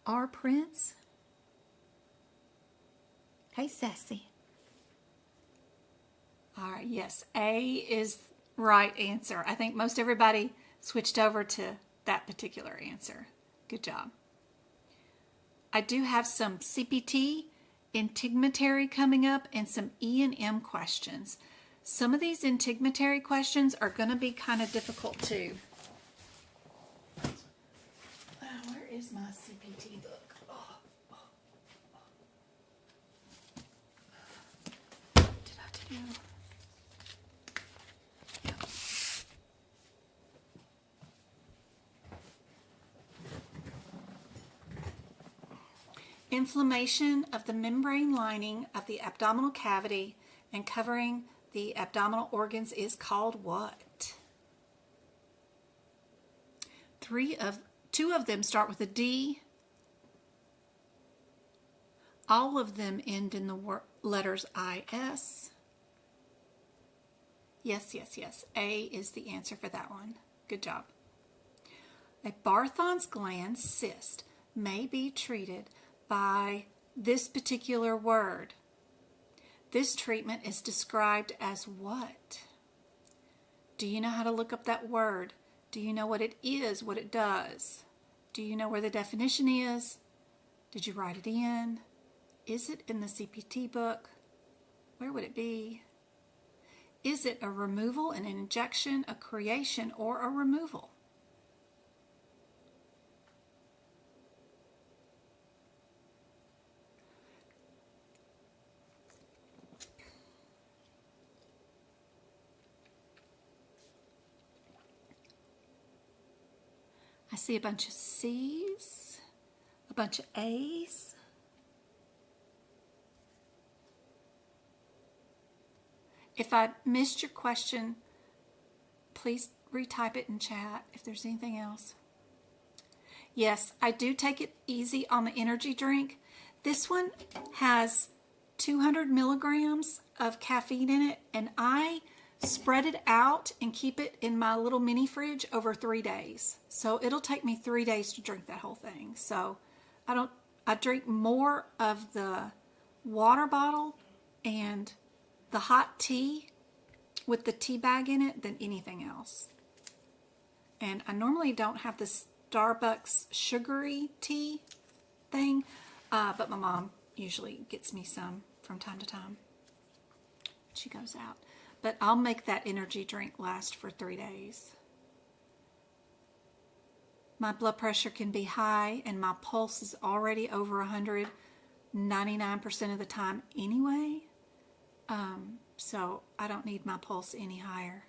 our Prince. Hey, Sassy. All right, yes, A is right answer. I think most everybody switched over to that particular answer. Good job. I do have some CPT, integumentary coming up, and some E&M questions. Some of these integumentary questions are going to be kind of difficult too. Where is my CPT book? Did I do? Inflammation of the membrane lining of the abdominal cavity and covering the abdominal organs is called what? Two of them start with a D. All of them end in the letters IS. Yes, yes, yes. A is the answer for that one. Good job. A Barthol's gland cyst may be treated by this particular word. This treatment is described as what? Do you know how to look up that word? Do you know what it is, what it does? Do you know where the definition is? Did you write it in? Is it in the CPT book? Where would it be? Is it a removal, an injection, a creation, or a removal? I see a bunch of C's, a bunch of A's. If I missed your question, please retype it in chat if there's anything else. Yes, I do take it easy on the energy drink. This one has 200 milligrams of caffeine in it, and I spread it out and keep it in my little mini fridge over 3 days. So it'll take me 3 days to drink that whole thing. So I drink more of the water bottle and the hot tea with the tea bag in it than anything else. And I normally don't have the Starbucks sugary tea thing, but my mom usually gets me some from time to time. She goes out. But I'll make that energy drink last for 3 days. My blood pressure can be high and my pulse is already over 100 99% of the time anyway. So I don't need my pulse any higher.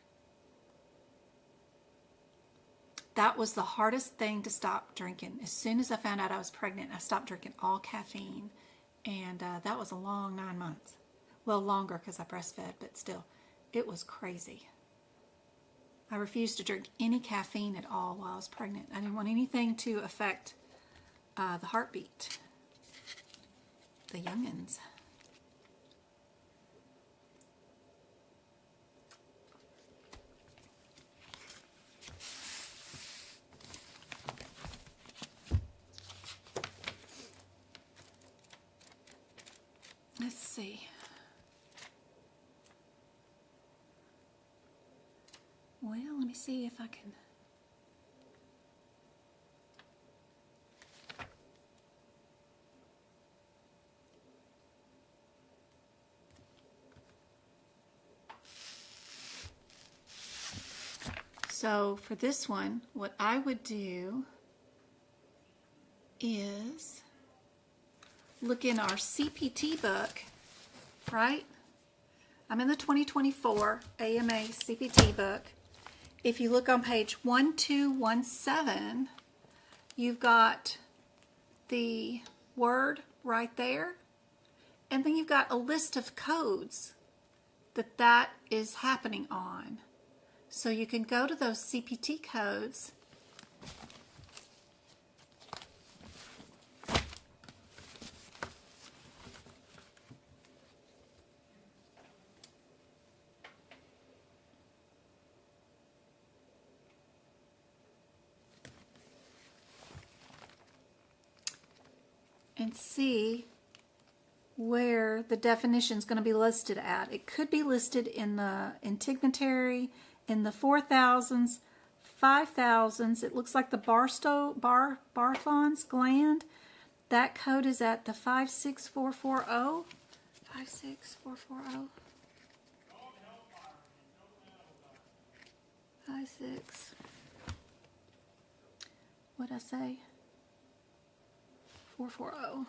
That was the hardest thing to stop drinking. As soon as I found out I was pregnant, I stopped drinking all caffeine. And that was a long 9 months. Well, longer because I breastfed, but still, it was crazy. I refused to drink any caffeine at all while I was pregnant. I didn't want anything to affect the heartbeat. The youngins. Let's see. Well, let me see if I can. So for this one, what I would do is look in our CPT book, right? I'm in the 2024 AMA CPT book. If you look on page 1217, you've got the word right there, and then you've got a list of codes that is happening on. So you can go to those CPT codes and see where the definition is going to be listed at. It could be listed in the integumentary, in the 4000s, 5000s. It looks like the Barthol's gland. That code is at the 56440. 56440. 56. What'd I say? 440.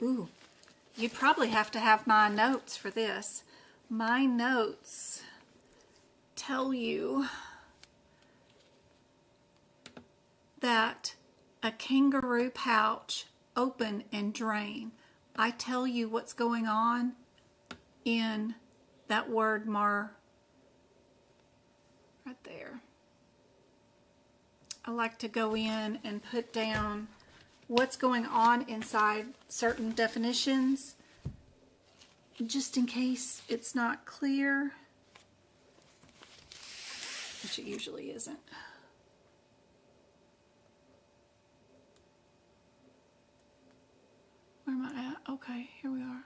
Ooh, you'd probably have to have my notes for this. My notes tell you that a kangaroo pouch open and drain. I tell you what's going on in that word right there. I like to go in and put down what's going on inside certain definitions, just in case it's not clear, which it usually isn't. Where am I at? Okay, here we are.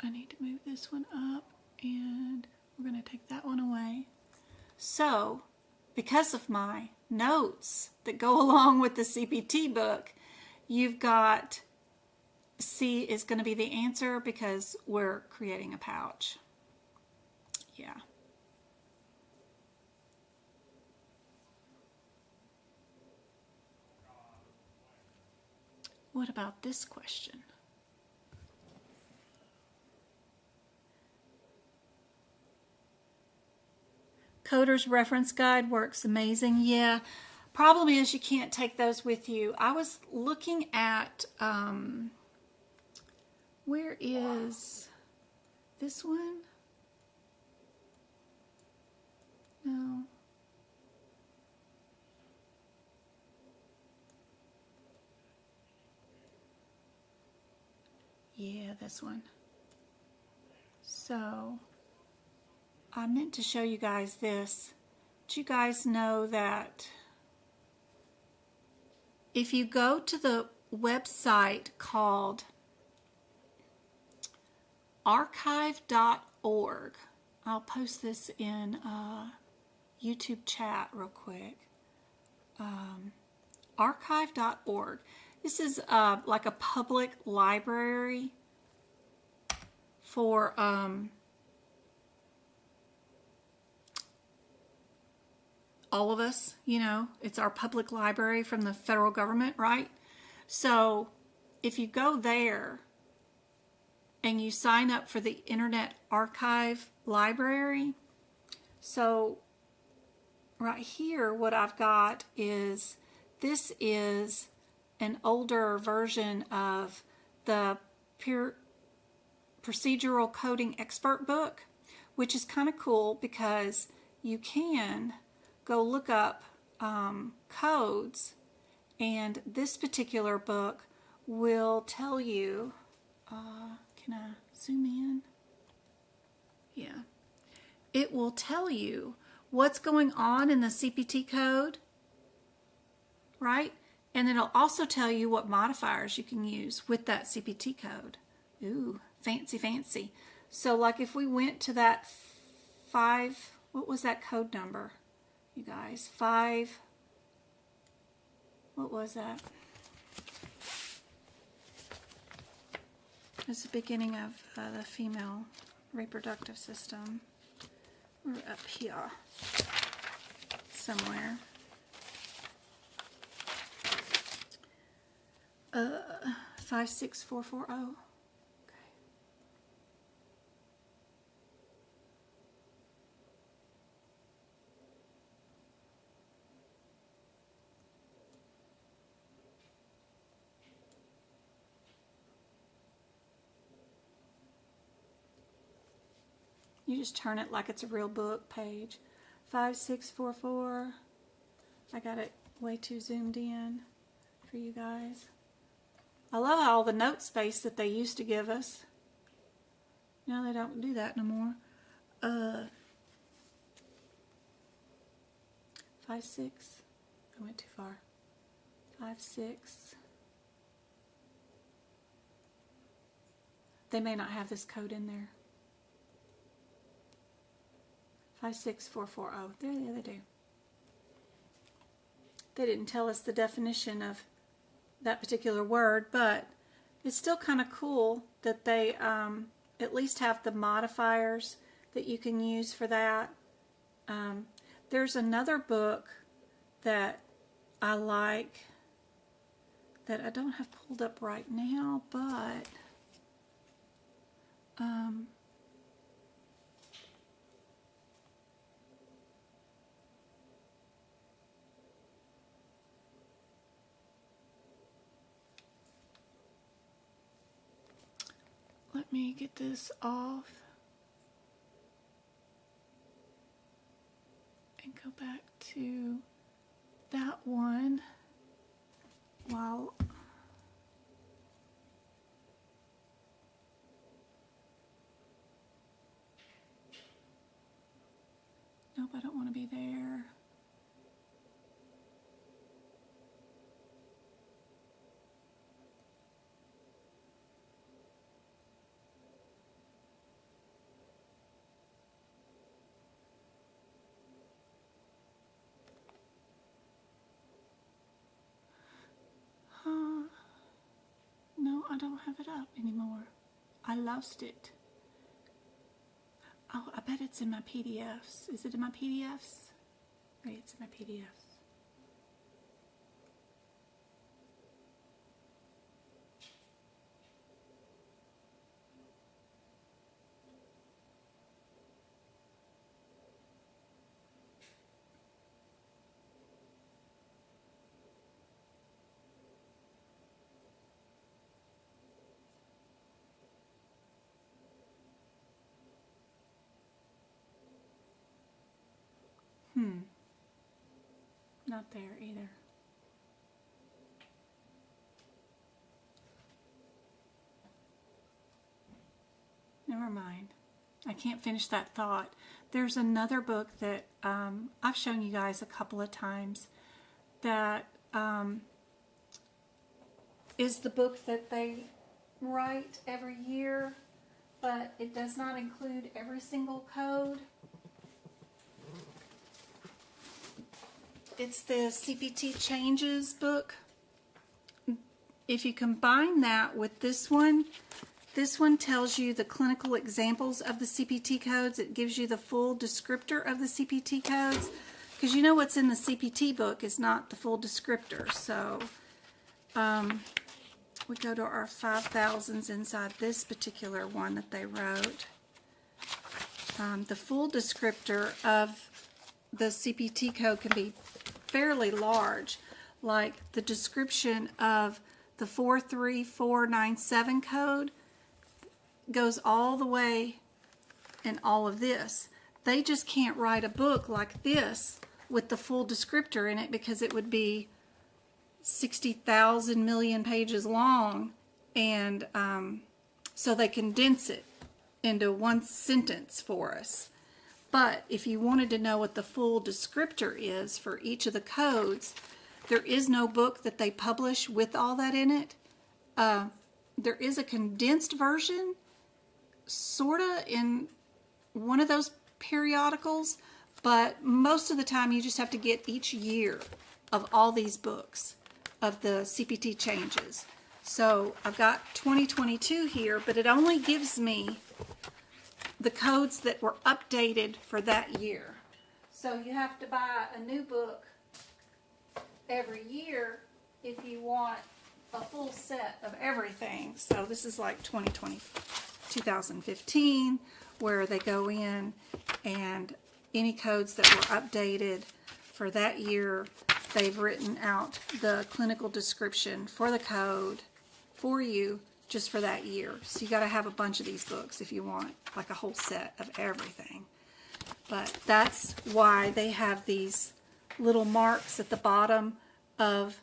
I need to move this one up, and we're going to take that one away. So, because of my notes that go along with the CPT book, you've got C is going to be the answer because we're creating a pouch. Yeah. What about this question? Coder's reference guide works amazing. Yeah. Problem is you can't take those with you. I was looking at, where is this one? No. Yeah, this one. So I meant to show you guys this. Did you guys know that if you go to the website called archive.org, I'll post this in YouTube chat real quick. Archive.org. This is like a public library for all of us, you know, it's our public library from the federal government, right? So if you go there and you sign up for the Internet Archive Library, so right here what I've got is, this is an older version of the Procedural Coding Expert book, which is kind of cool because you can go look up codes, and this particular book will tell you, can I zoom in? Yeah. It will tell you what's going on in the CPT code, right? And it'll also tell you what modifiers you can use with that CPT code. Ooh, fancy, fancy. So like if we went to that 5, what was that code number? You guys, 5, what was that? It's the beginning of the female reproductive system. We're up here somewhere. 56440. You just turn it like it's a real book page. 5644. I got it way too zoomed in for you guys. I love all the note space that they used to give us. Now they don't do that no more. 56. I went too far. 56. They may not have this code in there. 56440. There they do. They didn't tell us the definition of that particular word, but it's still kind of cool that they at least have the modifiers that you can use for that. There's another book that I like that I don't have pulled up right now, but let me get this off and go back to that one while nope, I don't want to be there. I don't have it up anymore. I lost it. Oh, I bet it's in my PDFs. Is it in my PDFs? Wait, it's in my PDFs. Not there either. Never mind. I can't finish that thought. There's another book that I've shown you guys a couple of times that is the book that they write every year, but it does not include every single code. It's the CPT Changes book. If you combine that with this one tells you the clinical examples of the CPT codes. It gives you the full descriptor of the CPT codes, because you know what's in the CPT book is not the full descriptor. So we go to our 5000s inside this particular one that they wrote. The full descriptor of the CPT code can be fairly large, like the description of the 43497 code goes all the way in all of this. They just can't write a book like this with the full descriptor in it because it would be 60,000 million pages long, and so they condense it into one sentence for us. But if you wanted to know what the full descriptor is for each of the codes, there is no book that they publish with all that in it. There is a condensed version, sort of, in one of those periodicals, but most of the time you just have to get each year of all these books of the CPT changes. So I've got 2022 here, but it only gives me the codes that were updated for that year. So you have to buy a new book every year if you want a full set of everything. So this is like 2015, where they go in and any codes that were updated for that year, they've written out the clinical description for the code for you just for that year. So you got to have a bunch of these books if you want like a whole set of everything. But that's why they have these little marks at the bottom of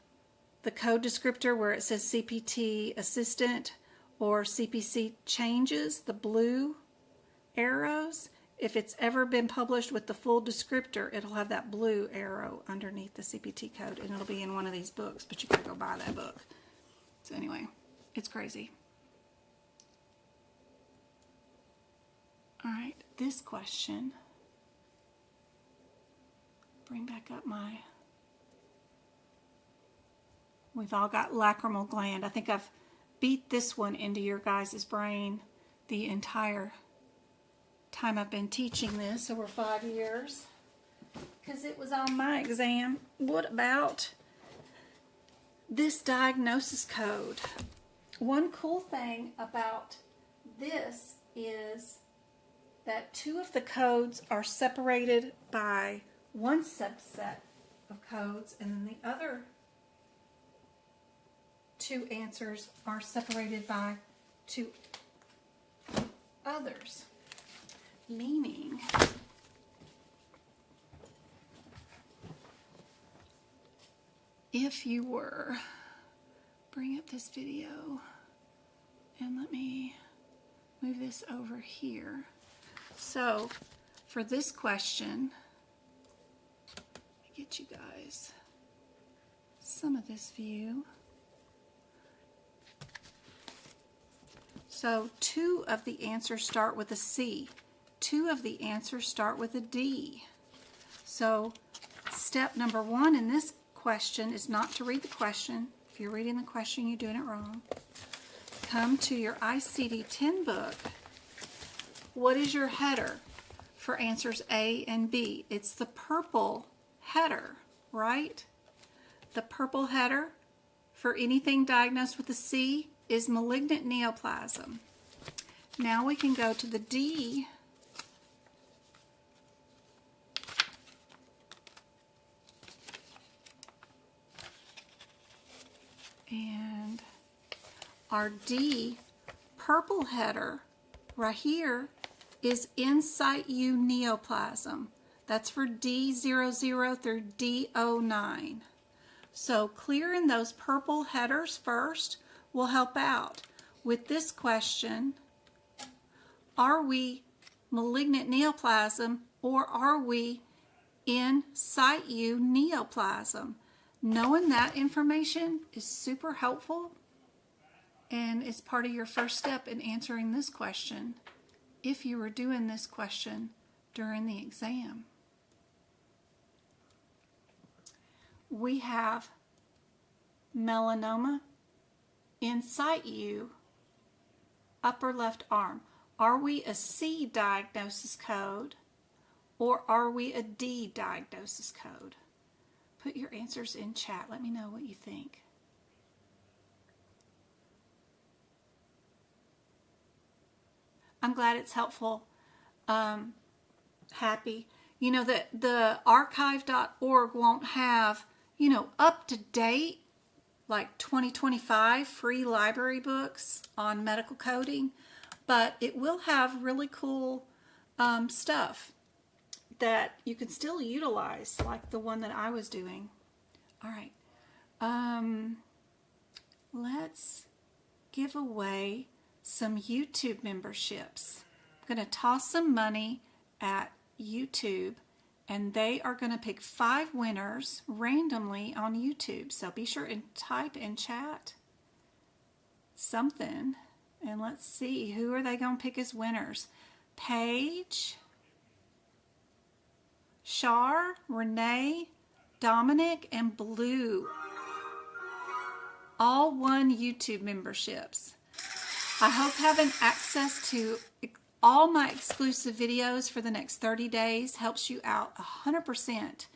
the code descriptor where it says CPT Assistant or CPC Changes, the blue arrows. If it's ever been published with the full descriptor, it'll have that blue arrow underneath the CPT code, and it'll be in one of these books, but you gotta go buy that book. So anyway, it's crazy. All right, this question. Bring back up my... We've all got lacrimal gland. I think I've beat this one into your guys' brain the entire time I've been teaching this, over 5 years, because it was on my exam. What about this diagnosis code? One cool thing about this is that 2 of the codes are separated by one subset of codes, and then the other 2 answers are separated by 2 others. Meaning, if you were, bring up this video and let me move this over here. So for this question, get you guys some of this view. So 2 of the answers start with a C. 2 of the answers start with a D. So step number 1 in this question is not to read the question. If you're reading the question, you're doing it wrong. come to your ICD-10 book, what is your header for answers A and B? It's the purple header, right? The purple header for anything diagnosed with a C is malignant neoplasm. Now we can go to the D. And our D purple header right here is in situ neoplasm. That's for D00 through D09. So clearing those purple headers first will help out. With this question, are we malignant neoplasm or are we in situ neoplasm? Knowing that information is super helpful and is part of your first step in answering this question if you were doing this question during the exam. We have melanoma in situ, upper left arm. Are we a C diagnosis code or are we a D diagnosis code? Put your answers in chat. Let me know what you think. I'm glad it's helpful. Happy. You know that the archive.org won't have, up to date, like 2025 free library books on medical coding, but it will have really cool stuff that you can still utilize, like the one that I was doing. All right. Let's give away some YouTube memberships. I'm going to toss some money at YouTube, and they are going to pick 5 winners randomly on YouTube. So be sure and type in chat something, and let's see, who are they going to pick as winners? Paige, Shar, Renee, Dominic, and Blue. All won YouTube memberships. I hope having access to all my exclusive videos for the next 30 days helps you out 100%.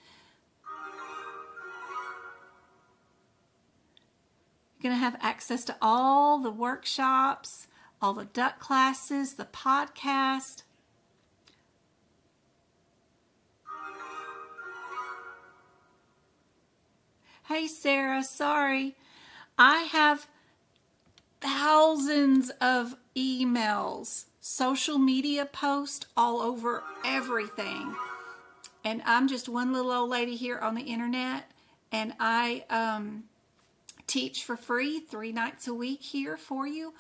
You're going to have access to all the workshops, all the duck classes, the podcast. Hey Sarah, sorry. I have thousands of emails, social media posts all over everything. And I'm just one little old lady here on the internet, and I teach for free 3 nights a week here for you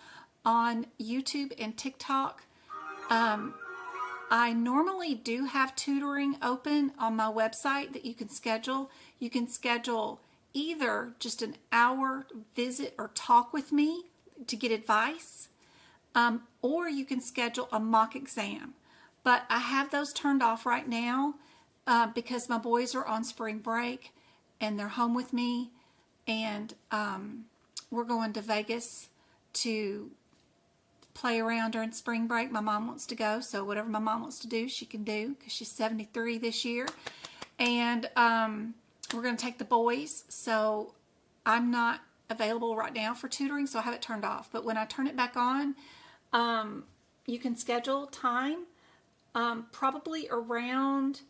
on YouTube and TikTok. I normally do have tutoring open on my website that you can schedule. You can schedule either just an hour visit or talk with me to get advice, or you can schedule a mock exam. But I have those turned off right now because my boys are on spring break and they're home with me, and we're going to Vegas to play around during spring break. My mom wants to go, so whatever my mom wants to do, she can do, because she's 73 this year. And we're going to take the boys, so I'm not available right now for tutoring, so I have it turned off. But when I turn it back on, you can schedule time, probably around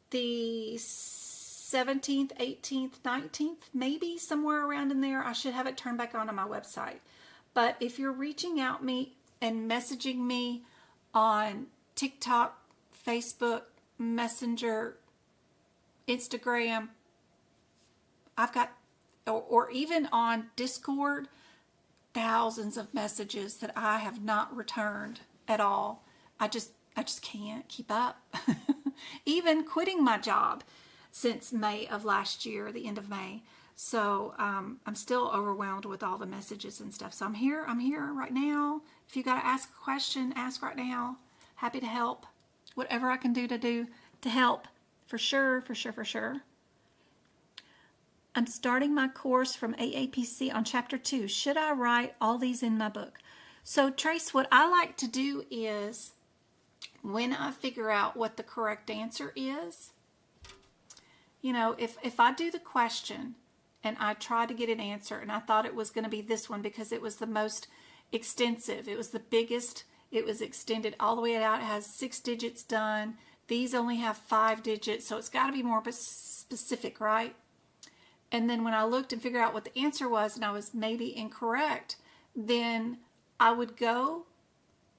the 17th, 18th, 19th, maybe somewhere around in there. I should have it turned back on my website. But if you're reaching out me and messaging me on TikTok, Facebook, Messenger, Instagram, I've got, or even on Discord, thousands of messages that I have not returned at all. I just can't keep up. Even quitting my job since May of last year, the end of May. So I'm still overwhelmed with all the messages and stuff. So I'm here right now. If you got to ask a question, ask right now. Happy to help. Whatever I can do to help. For sure. I'm starting my course from AAPC on Chapter 2. Should I write all these in my book? So Trace, what I like to do is when I figure out what the correct answer is, you know, if I do the question and I try to get an answer and I thought it was going to be this one because it was the most extensive, it was the biggest, it was extended all the way out, it has 6 digits done. These only have 5 digits, so it's got to be more specific, right? And then when I looked and figured out what the answer was and I was maybe incorrect, then I would go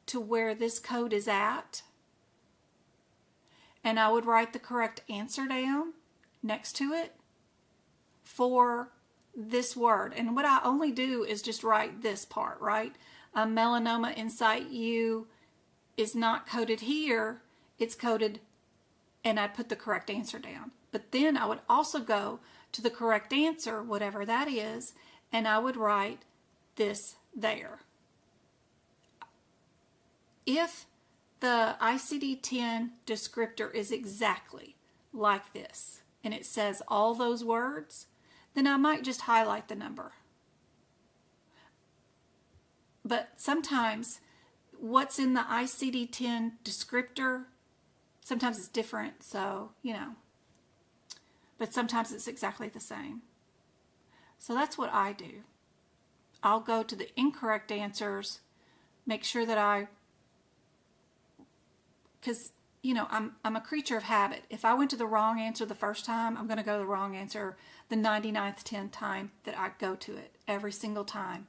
to where this code is at and I would write the correct answer down next to it for this word. And what I only do is just write this part, right? Melanoma in site U is not coded here, it's coded, and I put the correct answer down. But then I would also go to the correct answer, whatever that is, and I would write this there. If the ICD-10 descriptor is exactly like this, and it says all those words, then I might just highlight the number. But sometimes what's in the ICD-10 descriptor, sometimes it's different, so, you know. But sometimes it's exactly the same. So that's what I do. I'll go to the incorrect answers, make sure that because, you know, I'm a creature of habit. If I went to the wrong answer the first time, I'm going to go to the wrong answer the 99th, 10th time that I go to it, every single time,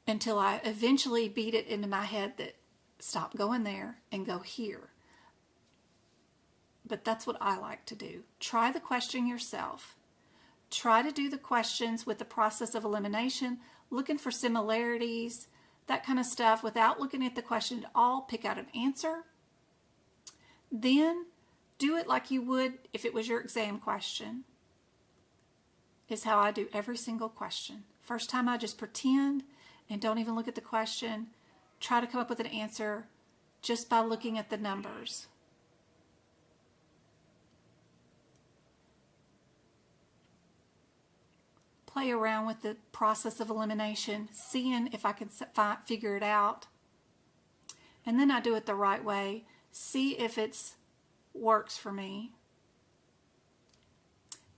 until I eventually beat it into my head that stop going there and go here. But that's what I like to do. Try the question yourself. Try to do the questions with the process of elimination, looking for similarities, that kind of stuff, without looking at the question at all. Pick out an answer. Then do it like you would if it was your exam question, is how I do every single question. First time I just pretend and don't even look at the question. Try to come up with an answer just by looking at the numbers. Play around with the process of elimination, seeing if I can figure it out. And then I do it the right way. See if it works for me.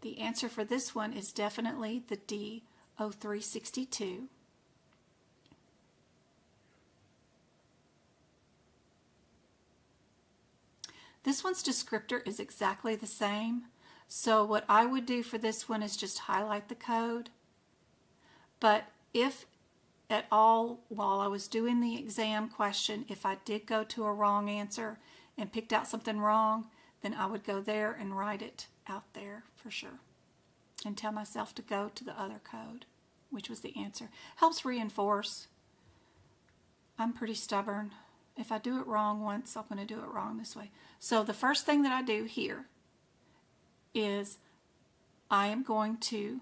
The answer for this one is definitely the D0362. This one's descriptor is exactly the same. So what I would do for this one is just highlight the code. But if at all, while I was doing the exam question, if I did go to a wrong answer and picked out something wrong, then I would go there and write it out there for sure and tell myself to go to the other code, which was the answer. Helps reinforce. I'm pretty stubborn. If I do it wrong once, I'm going to do it wrong this way. So the first thing that I do here is I am going to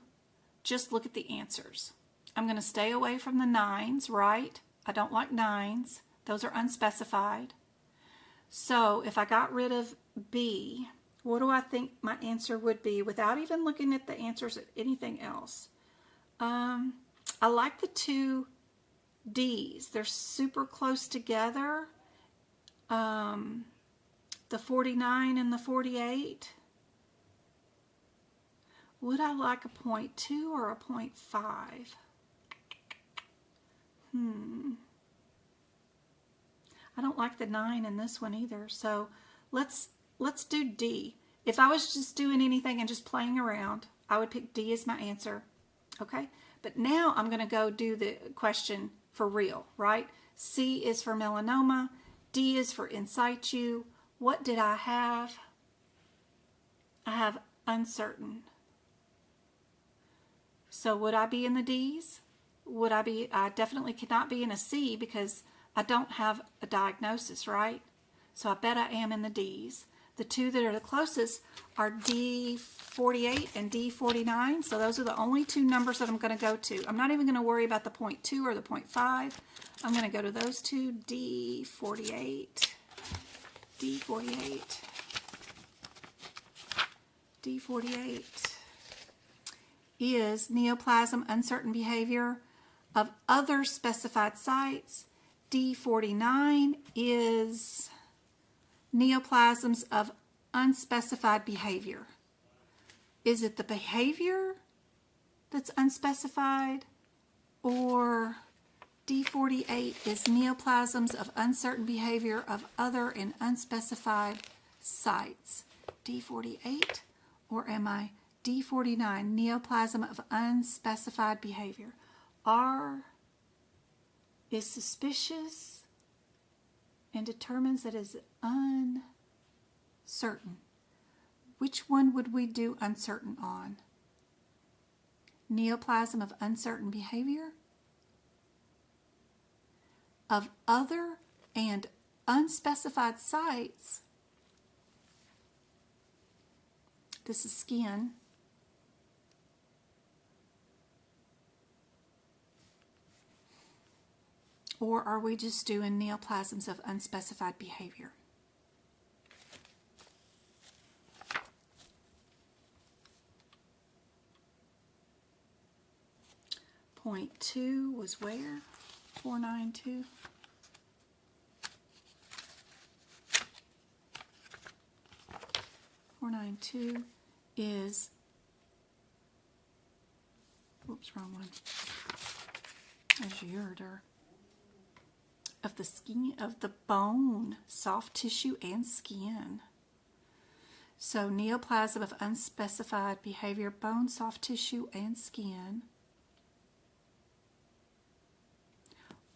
just look at the answers. I'm going to stay away from the 9s, right? I don't like 9s. Those are unspecified. So if I got rid of B, what do I think my answer would be without even looking at the answers at anything else? I like the 2 D's. They're super close together. The 49 and the 48. Would I like a 0.2 or a 0.5? I don't like the 9 in this one either. So let's do D. If I was just doing anything and just playing around, I would pick D as my answer. Okay? But now I'm going to go do the question for real, right? C is for melanoma. D is for in situ. What did I have? I have uncertain. So would I be in the D's? Would I be? I definitely cannot be in a C because I don't have a diagnosis, right? So I bet I am in the D's. The 2 that are the closest are D48 and D49. So those are the only 2 numbers that I'm going to go to. I'm not even going to worry about the 0.2 or the 0.5. I'm going to go to those 2, D48, D48, D48 is neoplasm, uncertain behavior of other specified sites D49 is neoplasms of unspecified behavior. Is it the behavior that's unspecified, or D48 is neoplasms of uncertain behavior of other and unspecified sites? D48, or am I D49, neoplasm of unspecified behavior? R is suspicious and determines that it is uncertain. Which one would we do uncertain on? Neoplasm of uncertain behavior? Of other and unspecified sites. This is skin. Or are we just doing neoplasms of unspecified behavior? Point 2 was where? 492. Is, whoops, wrong one. There's your of the skin, of the bone, soft tissue, and skin. So neoplasm of unspecified behavior, bone, soft tissue, and skin.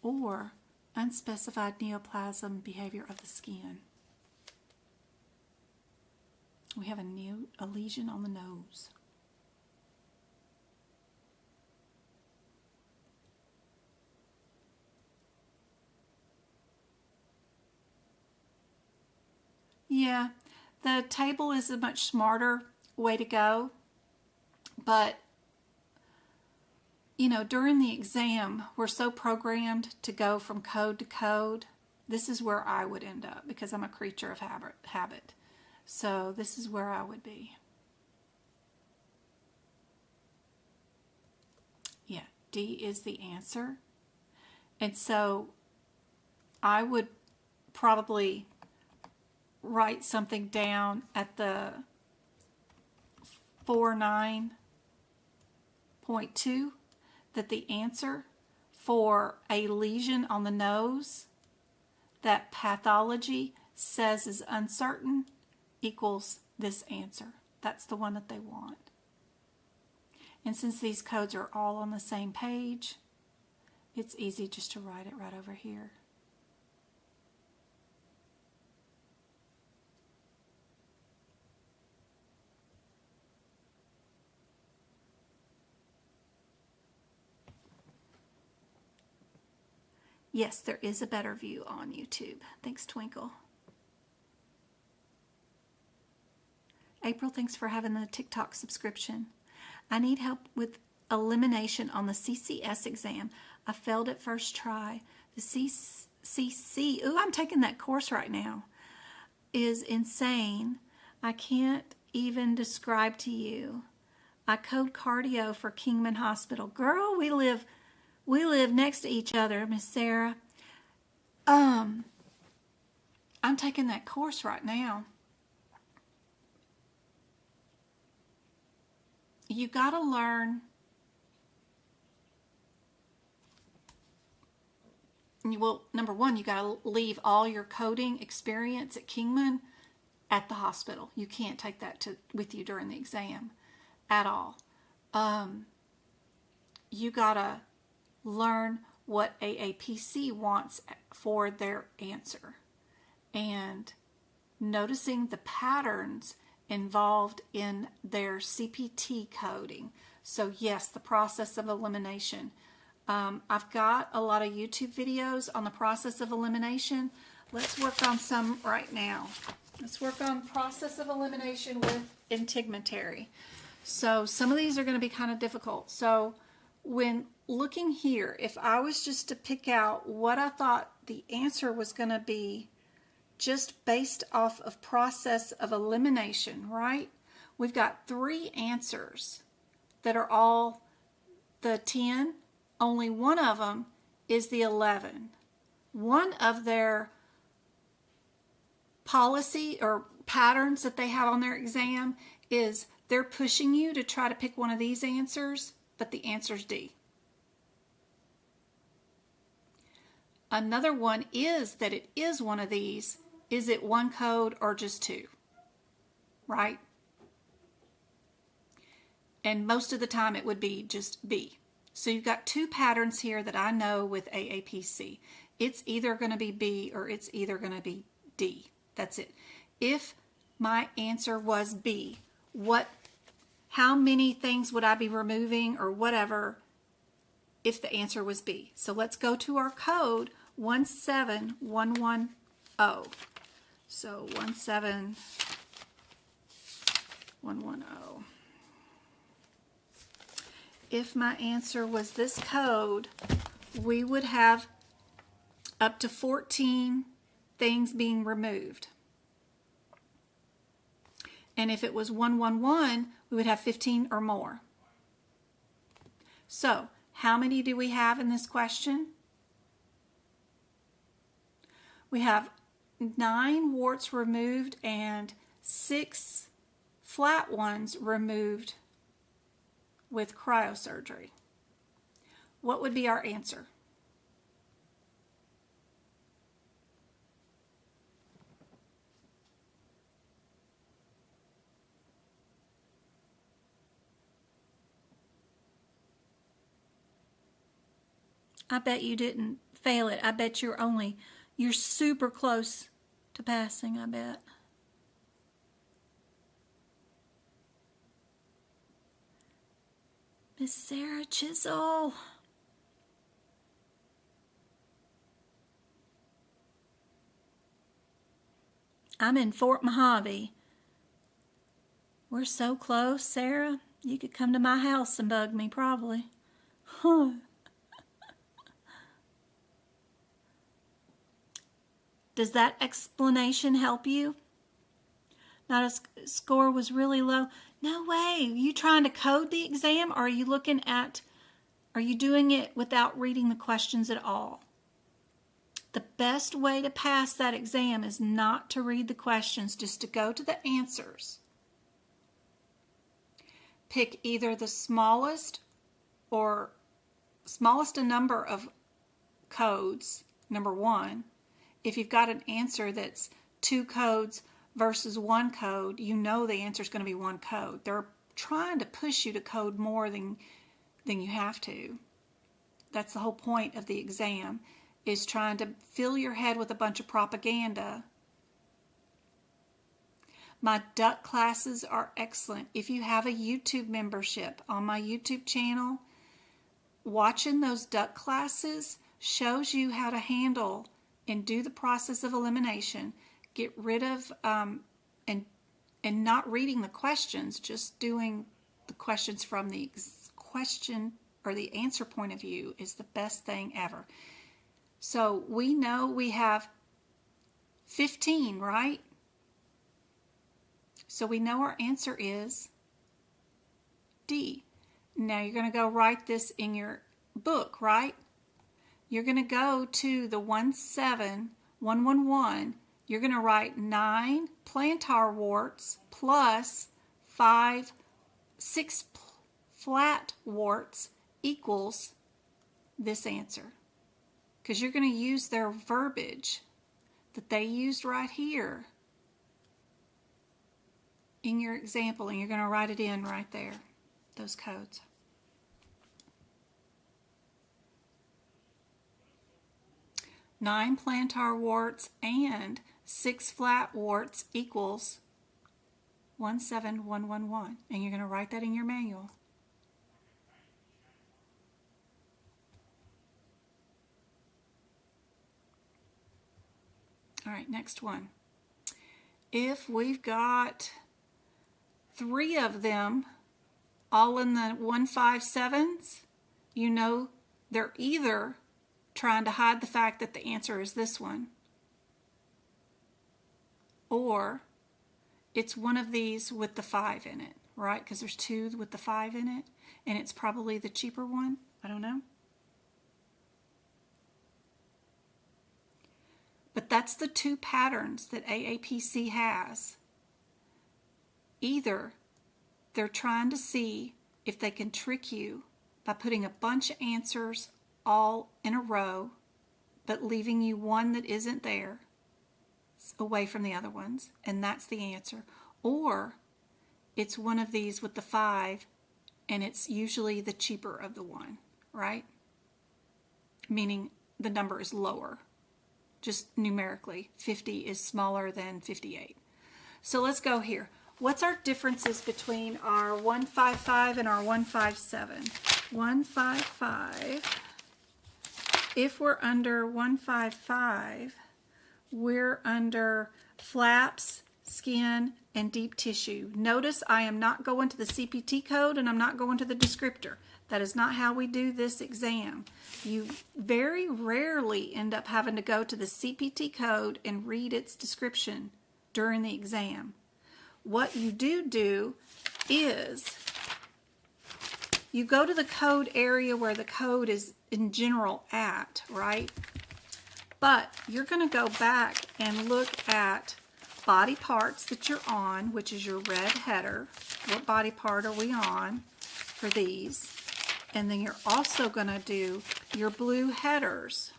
Or unspecified neoplasm behavior of the skin. We have a lesion on the nose. Yeah, the table is a much smarter way to go, but you know, during the exam, we're so programmed to go from code to code. This is where I would end up because I'm a creature of habit. So this is where I would be. Yeah, D is the answer. And so I would probably write something down at the 49.2 that the answer for a lesion on the nose that pathology says is uncertain equals this answer. That's the one that they want. And since these codes are all on the same page, it's easy just to write it right over here. Yes, there is a better view on YouTube. Thanks, Twinkle. April, thanks for having the TikTok subscription. I need help with elimination on the CCS exam. I failed at first try. The CCC, ooh, I'm taking that course right now, is insane. I can't even describe to you. I code cardio for Kingman Hospital. Girl, we live next to each other, Miss Sarah. I'm taking that course right now. You got to learn. Well, number one, you got to leave all your coding experience at Kingman at the hospital. You can't take that with you during the exam at all. You got to learn what aapc wants for their answer and noticing the patterns involved in their CPT coding. So yes, the process of elimination. I've got a lot of YouTube videos on the process of elimination. Let's work on some right now. Let's work on process of elimination with Integumentary. So some of these are going to be kind of difficult. So when looking here, if I was just to pick out what I thought the answer was going to be just based off of process of elimination, right? We've got 3 answers that are all the 10. Only one of them is the 11. one of their policy or patterns that they have on their exam is they're pushing you to try to pick one of these answers, but the answer's D. Another one is that it is one of these. Is it one code or just two? Right? And most of the time it would be just B. So you've got two patterns here that I know with AAPC. It's either going to be B or it's either going to be D. That's it. If my answer was B, how many things would I be removing or whatever if the answer was B? So let's go to our code 17110. So 17110. If my answer was this code, we would have up to 14 things being removed. And if it was 111, we would have 15 or more. So, how many do we have in this question? We have 9 warts removed and 6 flat ones removed with cryosurgery. What would be our answer? I bet you didn't fail it. I bet you're super close to passing, I bet. Miss Sarah Chisel. I'm in Fort Mojave. We're so close, Sarah. You could come to my house and bug me, probably. Huh. Does that explanation help you? Not a score was really low. No way. Are you trying to code the exam, or are you doing it without reading the questions at all? The best way to pass that exam is not to read the questions, just to go to the answers. Pick either the smallest number of codes, number 1. If you've got an answer that's 2 codes versus 1 code, you know the answer is going to be 1 code. They're trying to push you to code more than you have to. That's the whole point of the exam, is trying to fill your head with a bunch of propaganda. My duck classes are excellent. If you have a YouTube membership on my YouTube channel, watching those duck classes shows you how to handle and do the process of elimination. Get rid of and not reading the questions, just doing the questions from the question or the answer point of view is the best thing ever. So we know we have 15, right? So we know our answer is D. Now you're going to go write this in your book, right? You're going to go to the 17111. You're going to write 9 plantar warts plus 6 flat warts equals this answer. Because you're going to use their verbiage that they used right here in your example, and you're going to write it in right there, those codes. Nine plantar warts and 6 flat warts equals 17111, and you're going to write that in your manual. All right, next one. If we've got 3 of them all in the 157s, you know they're either trying to hide the fact that the answer is this one, or it's one of these with the 5 in it, right? Because there's 2 with the 5 in it, and it's probably the cheaper one. I don't know. But that's the two patterns that AAPC has. Either they're trying to see if they can trick you by putting a bunch of answers all in a row, but leaving you one that isn't there, away from the other ones, and that's the answer. Or it's one of these with the 5, and it's usually the cheaper of the one, right? Meaning the number is lower. Just numerically, 50 is smaller than 58. So let's go here. What's our differences between our 155 and our 157? 155, if we're under 155, we're under flaps, skin, and deep tissue. Notice I am not going to the CPT code and I'm not going to the descriptor. That is not how we do this exam. You very rarely end up having to go to the CPT code and read its description during the exam. What you do is you go to the code area where the code is in general at, right? But you're going to go back and look at body parts that you're on, which is your red header. What body part are we on for these? And then you're also going to do your blue headers.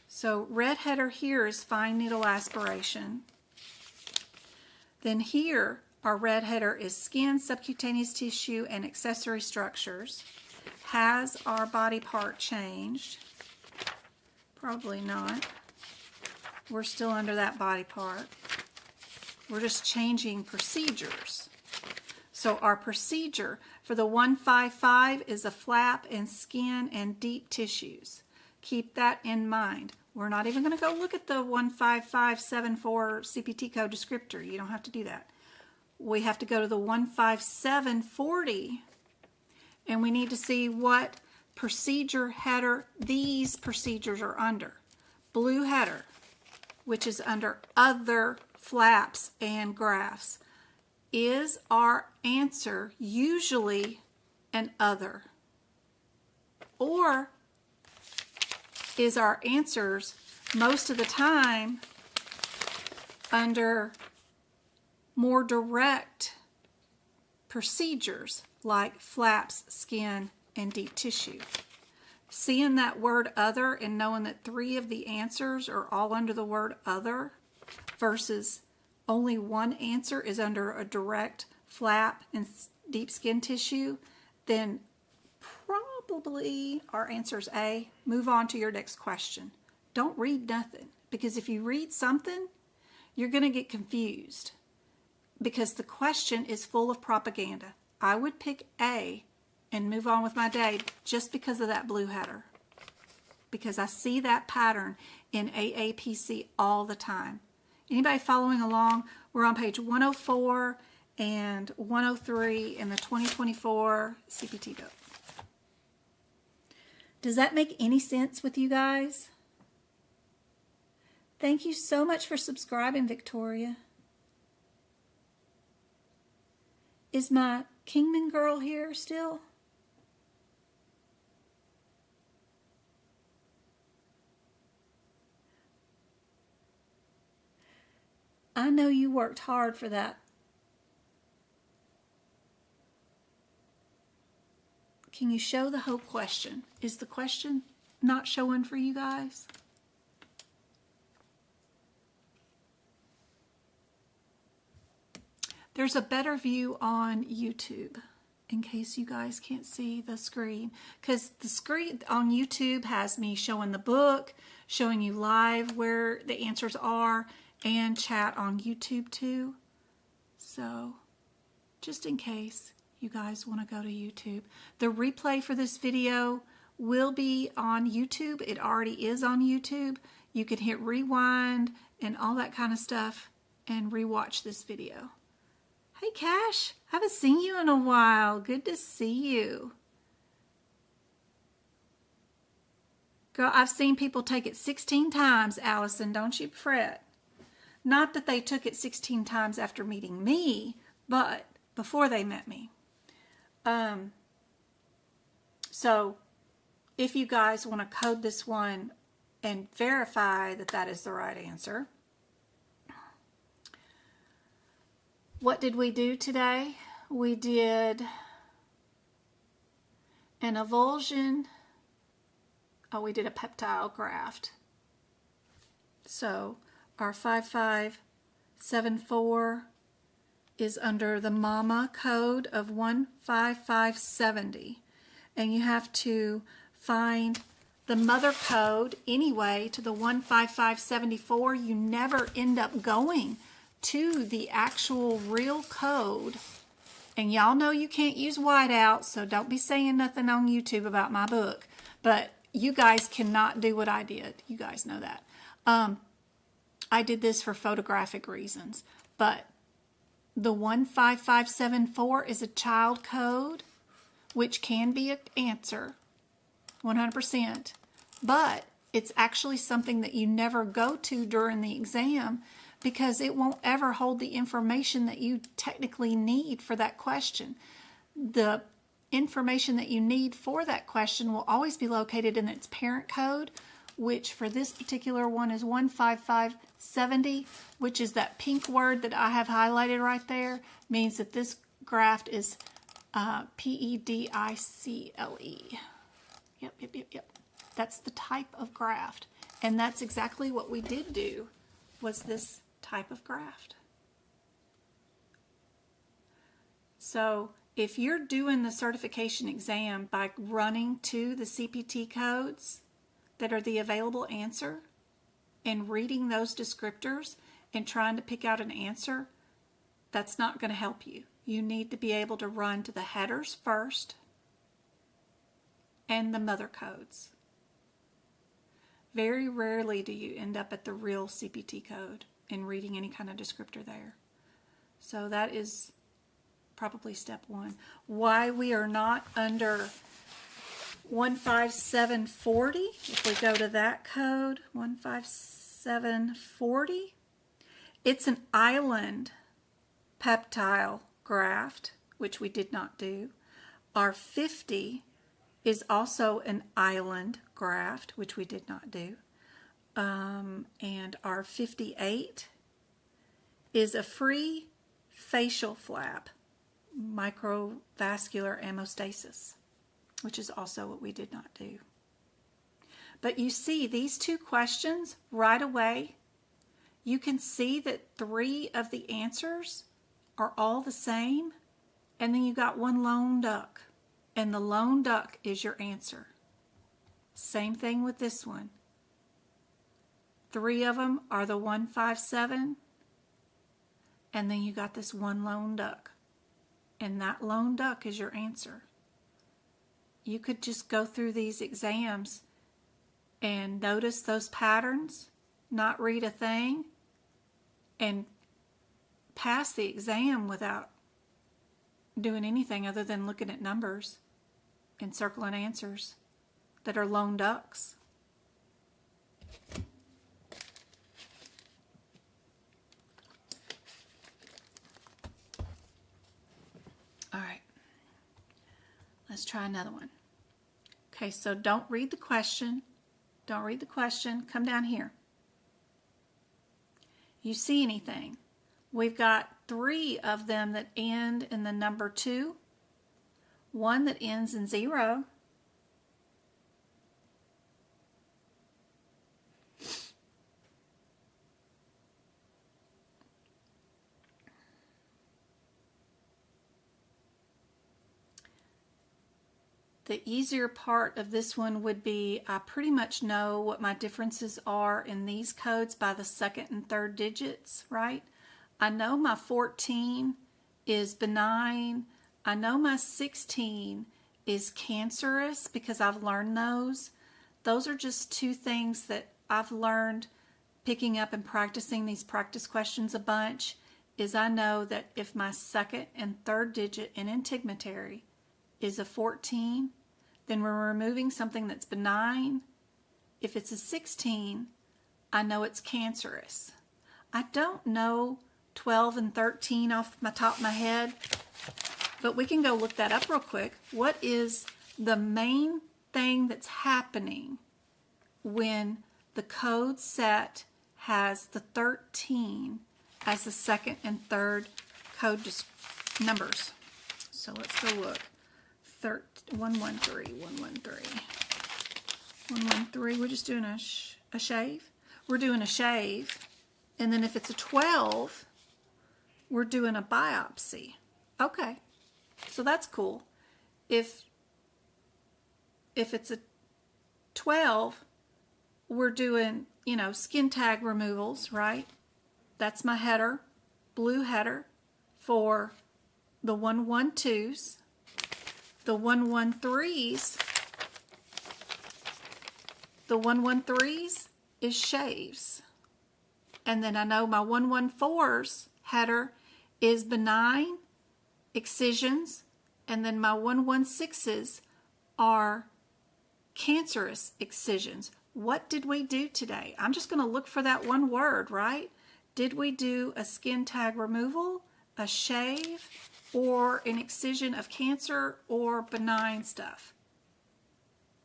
So red header here is fine needle aspiration. Then here, our red header is skin, subcutaneous tissue, and accessory structures. Has our body part changed? Probably not. We're still under that body part. We're just changing procedures. So our procedure for the 155 is a flap and skin and deep tissues. Keep that in mind. We're not even going to go look at the 15574 CPT code descriptor. You don't have to do that. We have to go to the 15740 and we need to see what procedure header these procedures are under. Blue header, which is under other flaps and grafts. Is our answer usually an other? Or is our answers most of the time under more direct procedures like flaps, skin, and deep tissue? Seeing that word other and knowing that 3 of the answers are all under the word other versus only one answer is under a direct flap and deep skin tissue, then probably our answer is A. Move on to your next question. Don't read nothing, because if you read something, you're going to get confused because the question is full of propaganda. I would pick A and move on with my day just because of that blue header, because I see that pattern in AAPC all the time. Anybody following along? We're on page 104 and 103 in the 2024 CPT book. Does that make any sense with you guys? Thank you so much for subscribing, Victoria. Is my Kingman girl here still? I know you worked hard for that. Can you show the whole question? Is the question not showing for you guys? There's a better view on YouTube in case you guys can't see the screen, because the screen on YouTube has me showing the book, showing you live where the answers are, and chat on YouTube too. So just in case you guys want to go to YouTube, the replay for this video will be on YouTube. It already is on YouTube. You can hit rewind and all that kind of stuff and rewatch this video. Hey Cash, haven't seen you in a while. Good to see you. Girl, I've seen people take it 16 times, Allison. Don't you fret. Not that they took it 16 times after meeting me, but before they met me. So if you guys want to code this one and verify that that is the right answer. What did we do today? We did an avulsion. Oh, we did a peptile graft. So our 5574 is under the MAMA code of 15570. And you have to find the mother code anyway to the 15574. You never end up going to the actual real code. And y'all know you can't use whiteout, so don't be saying nothing on YouTube about my book. But you guys cannot do what I did. You guys know that. I did this for photographic reasons. But the 15574 is a child code, which can be an answer, 100%. But it's actually something that you never go to during the exam because it won't ever hold the information that you technically need for that question. The information that you need for that question will always be located in its parent code, which for this particular one is 15570, which is that pink word that I have highlighted right there, means that this graft is PEDICLE. Yep. That's the type of graft. And that's exactly what we did do, was this type of graft. So if you're doing the certification exam by running to the CPT codes that are the available answer and reading those descriptors and trying to pick out an answer, that's not going to help you. You need to be able to run to the headers first and the mother codes. Very rarely do you end up at the real CPT code and reading any kind of descriptor there. So that is probably step one. Why we are not under 15740, if we go to that code, 15740, it's an island peptile graft, which we did not do. Our 50 is also an island graft, which we did not do. And our 58 is a free facial flap, microvascular hemostasis, which is also what we did not do. But you see these two questions right away, you can see that 3 of the answers are all the same, and then you got one lone duck, and the lone duck is your answer. Same thing with this one. 3 of them are the 157, and then you got this one lone duck, and that lone duck is your answer. You could just go through these exams and notice those patterns, not read a thing, and pass the exam without doing anything other than looking at numbers and circling answers that are lone ducks. All right, let's try another one. Okay, so don't read the question. Don't read the question. Come down here. You see anything? We've got 3 of them that end in the number 2, 1 that ends in 0. The easier part of this one would be I pretty much know what my differences are in these codes by the 2nd and 3rd digits, right? I know my 14 is benign. I know my 16 is cancerous because I've learned those. Those are just 2 things that I've learned picking up and practicing these practice questions a bunch, is I know that if my 2nd and 3rd digit in integumentary is a 14, then we're removing something that's benign. If it's a 16, I know it's cancerous. I don't know 12 and 13 off the top of my head, but we can go look that up real quick. What is the main thing that's happening when the code set has the 13 as the second and third code numbers. So let's go look. 113, 113. 113, we're just doing a shave. We're doing a shave. And then if it's a 12, we're doing a biopsy. Okay, so that's cool. If it's a 12, we're doing, you know, skin tag removals, right? That's my header, blue header for the 112s. The 113s, is shaves. And then I know my 114s header is benign excisions, and then my 116s are cancerous excisions. What did we do today? I'm just going to look for that one word, right? Did we do a skin tag removal, a shave, or an excision of cancer or benign stuff?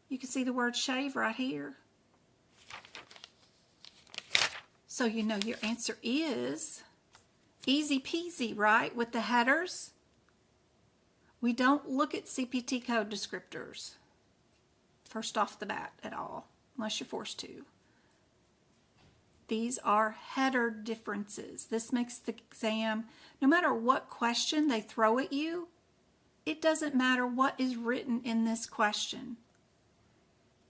You can see the word shave right here. So you know your answer is easy peasy, right? With the headers, we don't look at CPT code descriptors first off the bat at all, unless you're forced to. These are header differences. This makes the exam, no matter what question they throw at you, it doesn't matter what is written in this question.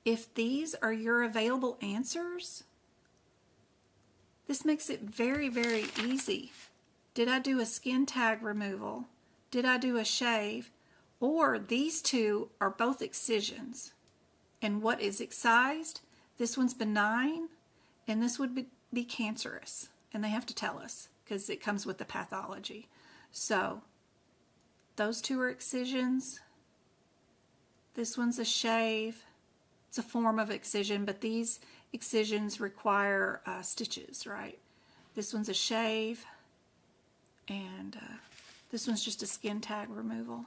If these are your available answers, this makes it very, very easy. Did I do a skin tag removal? Did I do a shave? Or these two are both excisions. And what is excised? This one's benign, and this would be cancerous. And they have to tell us because it comes with the pathology. So those two are excisions. This one's a shave. It's a form of excision, but these excisions require stitches, right? This one's a shave, and this one's just a skin tag removal.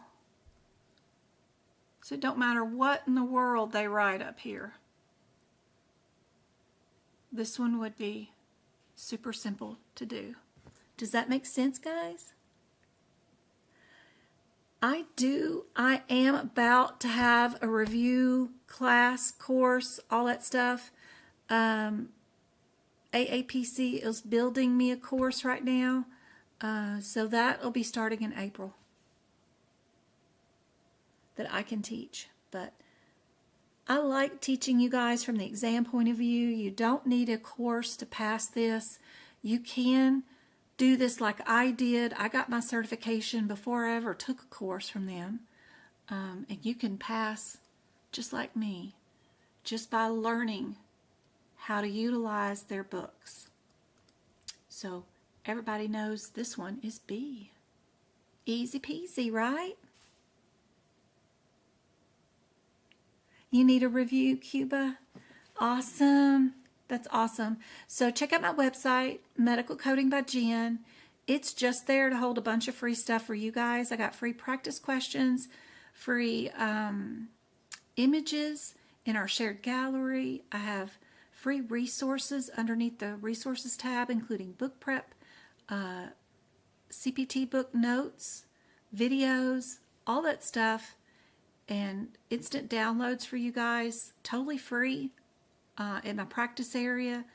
So it don't matter what in the world they write up here. This one would be super simple to do. Does that make sense, guys? I am about to have a review class, course, all that stuff. AAPC is building me a course right now. So that'll be starting in April that I can teach. But I like teaching you guys from the exam point of view. You don't need a course to pass this. You can do this like I did. I got my certification before I ever took a course from them. And you can pass just like me, just by learning how to utilize their books. So everybody knows this one is B. Easy peasy, right? You need a review, Cuba? Awesome. That's awesome. So check out my website, Medical Coding by Jen. It's just there to hold a bunch of free stuff for you guys. I got free practice questions, free images in our shared gallery. I have free resources underneath the resources tab, including book prep, CPT book notes, videos, all that stuff, and instant downloads for you guys, totally free in my practice area.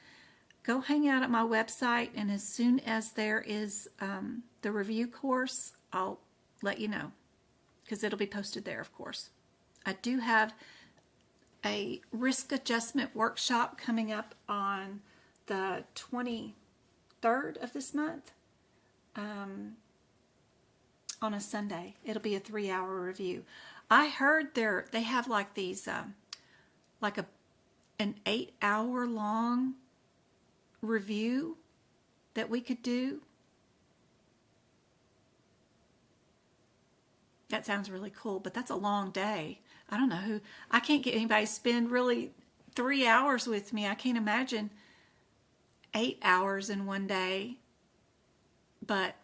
Go hang out at my website, and as soon as there is the review course, I'll let you know, because it'll be posted there, of course. I do have a risk adjustment workshop coming up on the 23rd of this month on a Sunday. It'll be a 3-hour review. I heard they have like these like an 8-hour long review that we could do. That sounds really cool, but that's a long day. I don't know I can't get anybody to spend really 3 hours with me. I can't imagine 8 hours in one day, but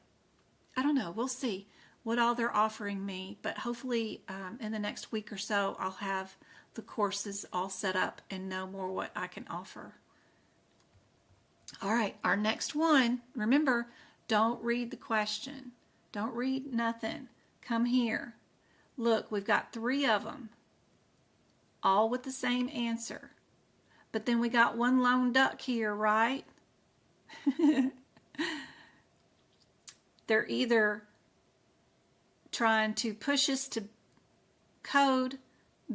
I don't know. We'll see what all they're offering me, but hopefully in the next week or so, I'll have the courses all set up and know more what I can offer. All right, our next one, remember, don't read the question. Don't read nothing. Come here. Look, we've got 3 of them, all with the same answer. But then we got one lone duck here, right? They're either trying to push us to code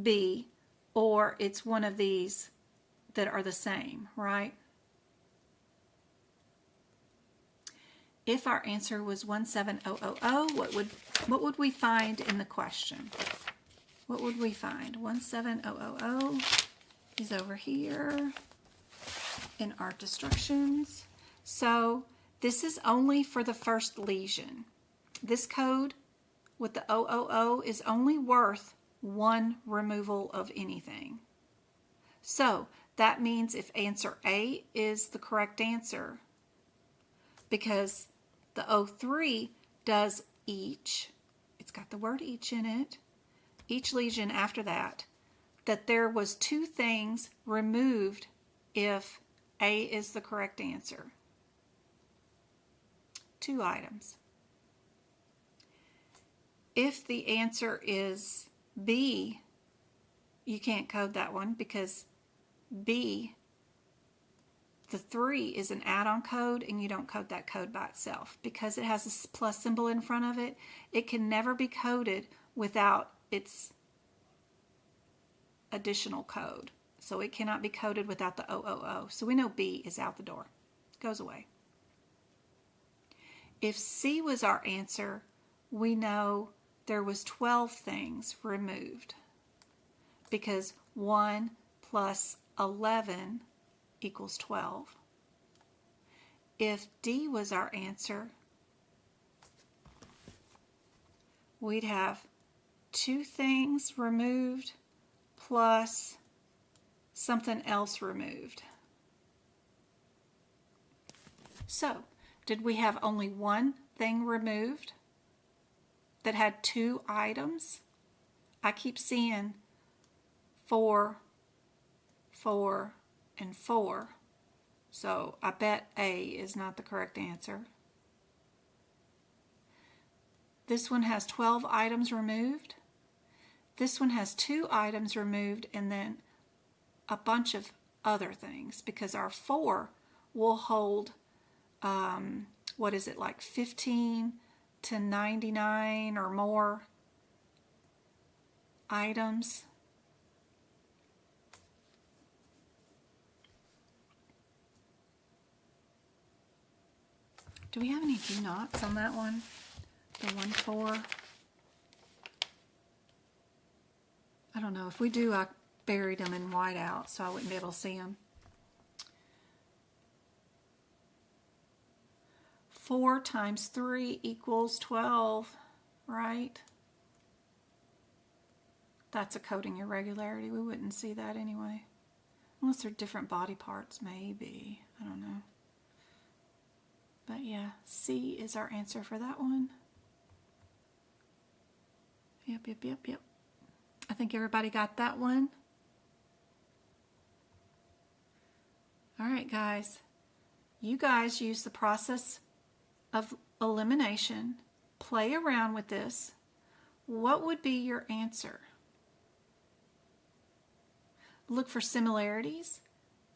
B, or it's one of these that are the same, right? If our answer was 17000, what would we find in the question? What would we find? 17000 is over here in our destructions. So this is only for the first lesion. This code with the 000 is only worth 1 removal of anything. So that means if answer A is the correct answer, because the 03 does each, it's got the word each in it, each lesion after that, that there was 2 things removed if A is the correct answer. 2 items. If the answer is B, you can't code that one because B, the 3 is an add-on code, and you don't code that code by itself. Because it has a plus symbol in front of it, it can never be coded without its additional code. So it cannot be coded without the 000. So we know B is out the door. Goes away. If C was our answer, we know there was 12 things removed. Because 1 plus 11 equals 12. If D was our answer, we'd have 2 things removed plus something else removed. So, did we have only 1 thing removed that had 2 items? I keep seeing 4, 4, and 4. So I bet A is not the correct answer. This one has 12 items removed. This one has 2 items removed and then a bunch of other things, because our 4 will hold, what is it, like 15 to 99 or more items. Do we have any do nots on that one? The 1-4? I don't know. If we do, I buried them in whiteout so I wouldn't be able to see them. 4 times 3 equals 12, right? That's a coding irregularity. We wouldn't see that anyway. Unless they're different body parts, maybe. I don't know. But yeah, C is our answer for that one. Yep. I think everybody got that one. All right, guys. You guys use the process of elimination. Play around with this. What would be your answer? Look for similarities.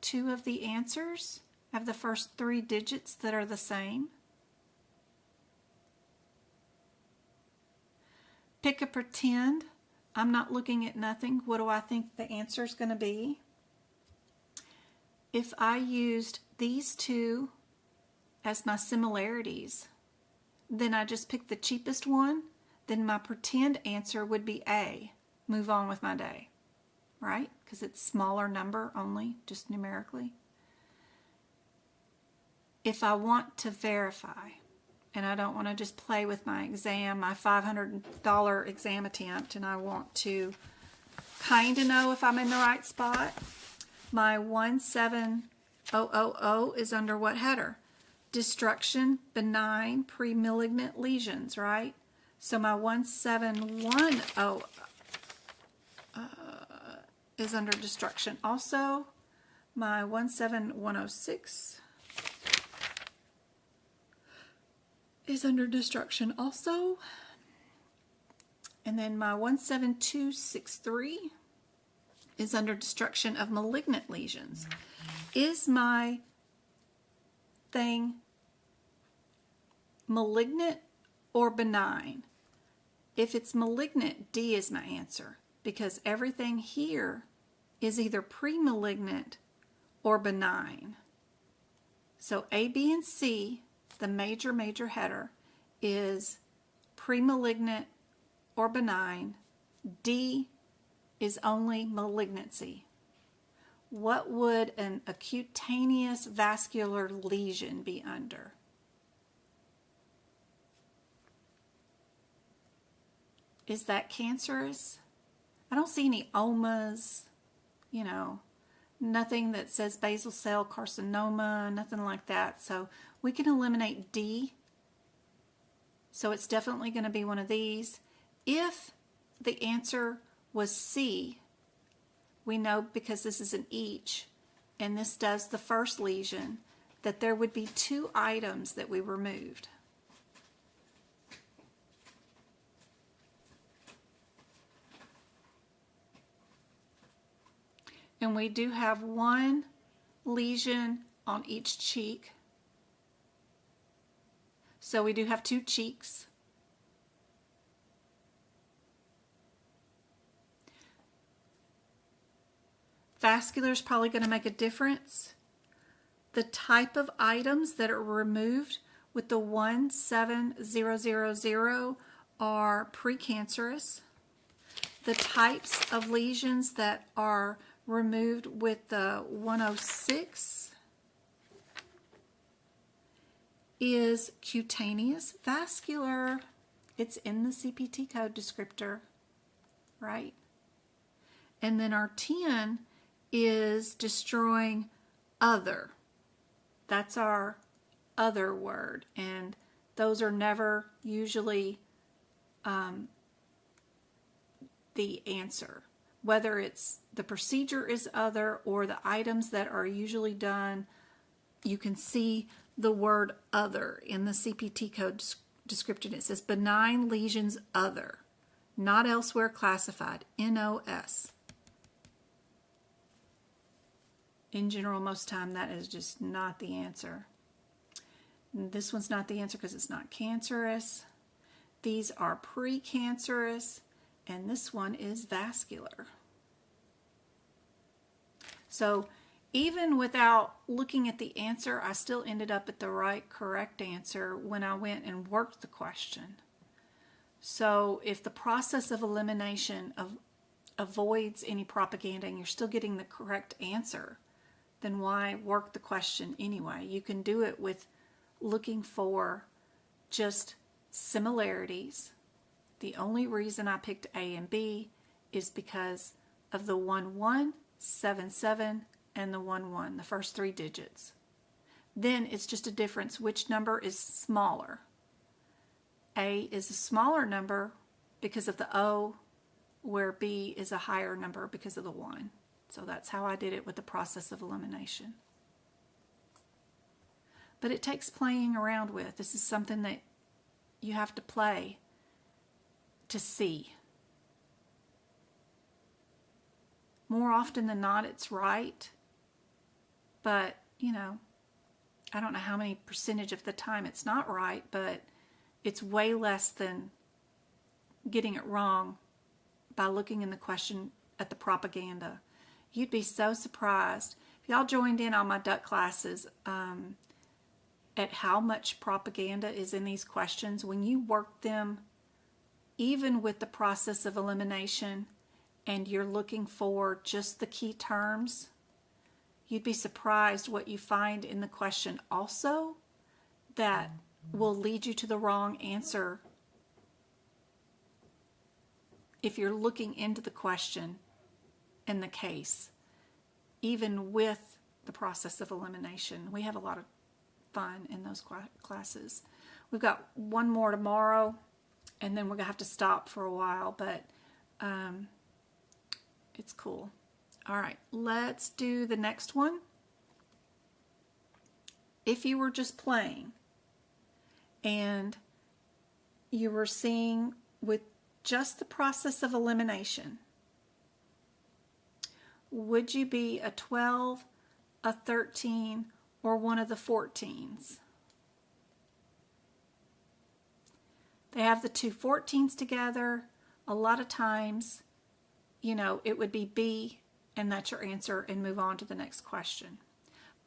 2 of the answers have the first 3 digits that are the same. Pick a pretend. I'm not looking at nothing. What do I think the answer is going to be? If I used these 2 as my similarities, then I just picked the cheapest one, then my pretend answer would be A. Move on with my day, right? Because it's smaller number only, just numerically. If I want to verify, and I don't want to just play with my exam, my $500 exam attempt, and I want to kind of know if I'm in the right spot, my 17000 is under what header? Destruction, benign, pre-malignant lesions, right? So my 17100 is under destruction also. My 17106 is under destruction also. And then my 17263 is under destruction of malignant lesions. Is my thing malignant or benign? If it's malignant, D is my answer, because everything here is either pre-malignant or benign. So A, B, and C, the major header, is pre-malignant or benign. D is only malignancy. What would an cutaneous vascular lesion be under? Is that cancerous? I don't see any omas, you know, nothing that says basal cell carcinoma, nothing like that. So we can eliminate D. So it's definitely going to be one of these. If the answer was C, we know, because this is an each, and this does the first lesion, that there would be 2 items that we removed. And we do have 1 lesion on each cheek. So we do have 2 cheeks. Vascular is probably going to make a difference. The type of items that are removed with the 17000 are precancerous. The types of lesions that are removed with the 106 is cutaneous vascular. It's in the CPT code descriptor, right? And then our 10 is destroying other. That's our other word, and those are never usually the answer. Whether it's the procedure is other or the items that are usually done, you can see the word other in the CPT code description. It says benign lesions other, not elsewhere classified, NOS. In general, most time that is just not the answer. This one's not the answer because it's not cancerous. These are precancerous, and this one is vascular. So even without looking at the answer, I still ended up at the right correct answer when I went and worked the question. So if the process of elimination avoids any propaganda and you're still getting the correct answer, then why work the question anyway? You can do it with looking for just similarities. The only reason I picked A and B is because of the 1177 and the 11, the first 3 digits. Then it's just a difference which number is smaller. A is a smaller number because of the O, where B is a higher number because of the 1. So that's how I did it with the process of elimination. But it takes playing around with. This is something that you have to play to see. More often than not, it's right. But, you know, I don't know how many percentage of the time it's not right, but it's way less than getting it wrong by looking in the question at the propaganda. You'd be so surprised if y'all joined in on my duck classes at how much propaganda is in these questions. When you work them, even with the process of elimination, and you're looking for just the key terms, you'd be surprised what you find in the question also that will lead you to the wrong answer if you're looking into the question and the case, even with the process of elimination. We have a lot of fun in those classes. We've got one more tomorrow, and then we're going to have to stop for a while, but it's cool. All right, let's do the next one. If you were just playing and you were seeing with just the process of elimination, would you be a 12, a 13, or one of the 14s? They have the two 14s together. A lot of times, you know, it would be B, and that's your answer, and move on to the next question.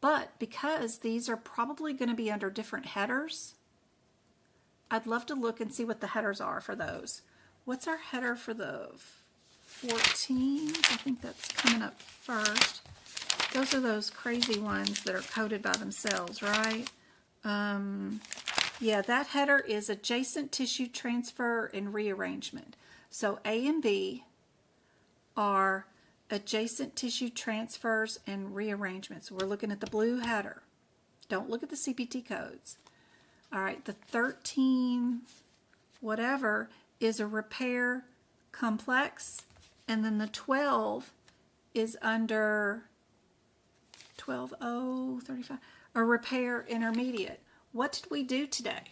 But because these are probably going to be under different headers, I'd love to look and see what the headers are for those. What's our header for the 14? I think that's coming up first. Those are those crazy ones that are coded by themselves, right? Yeah, that header is adjacent tissue transfer and rearrangement. So A and B are adjacent tissue transfers and rearrangements. We're looking at the blue header. Don't look at the CPT codes. All right, the 13 whatever is a repair complex, and then the 12 is under 12035, a repair intermediate. What did we do today?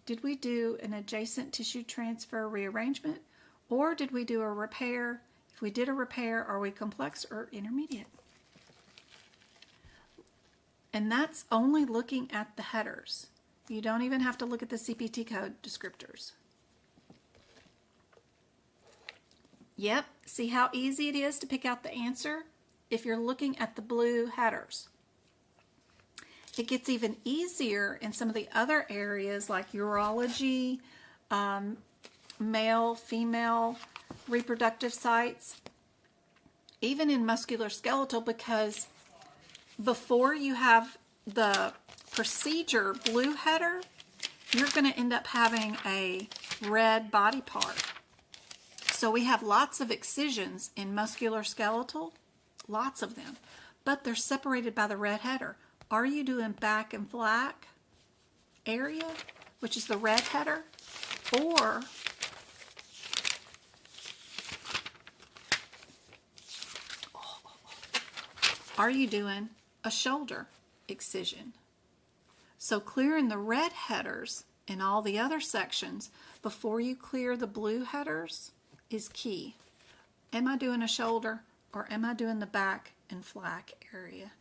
Did we do an adjacent tissue transfer rearrangement, or did we do a repair? If we did a repair, are we complex or intermediate? And that's only looking at the headers. You don't even have to look at the CPT code descriptors. Yep, see how easy it is to pick out the answer if you're looking at the blue headers. It gets even easier in some of the other areas like urology, male, female, reproductive sites, even in musculoskeletal, because before you have the procedure blue header, you're going to end up having a red body part. So we have lots of excisions in musculoskeletal, lots of them, but they're separated by the red header. Are you doing back and flank area, which is the red header, or are you doing a shoulder excision? So clearing the red headers in all the other sections before you clear the blue headers is key. Am I doing a shoulder, or am I doing the back and flank area?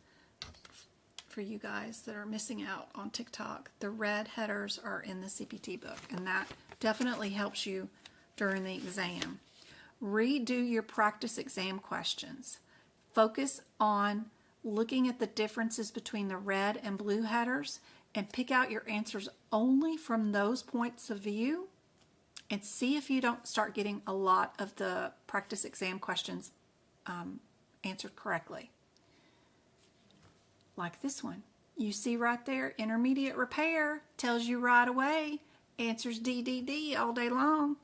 For you guys that are missing out on TikTok, the red headers are in the CPT book, and that definitely helps you during the exam. Redo your practice exam questions. Focus on looking at the differences between the red and blue headers, and pick out your answers only from those points of view, and see if you don't start getting a lot of the practice exam questions answered correctly. Like this one. You see right there, intermediate repair tells you right away, answers DDD all day long.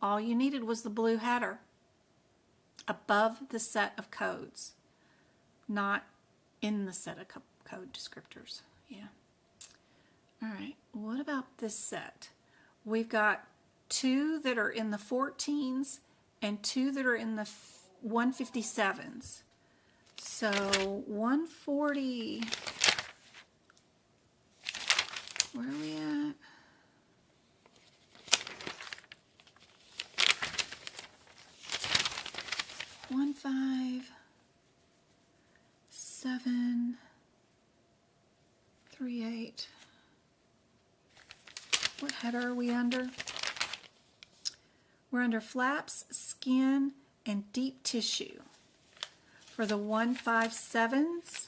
All you needed was the blue header above the set of codes, not in the set of code descriptors. Yeah. All right, what about this set? We've got 2 that are in the 14s and 2 that are in the 157s. So 140, where are we at? One, 5, 7, 3, 8. What header are we under? We're under flaps, skin, and deep tissue. For the 157s,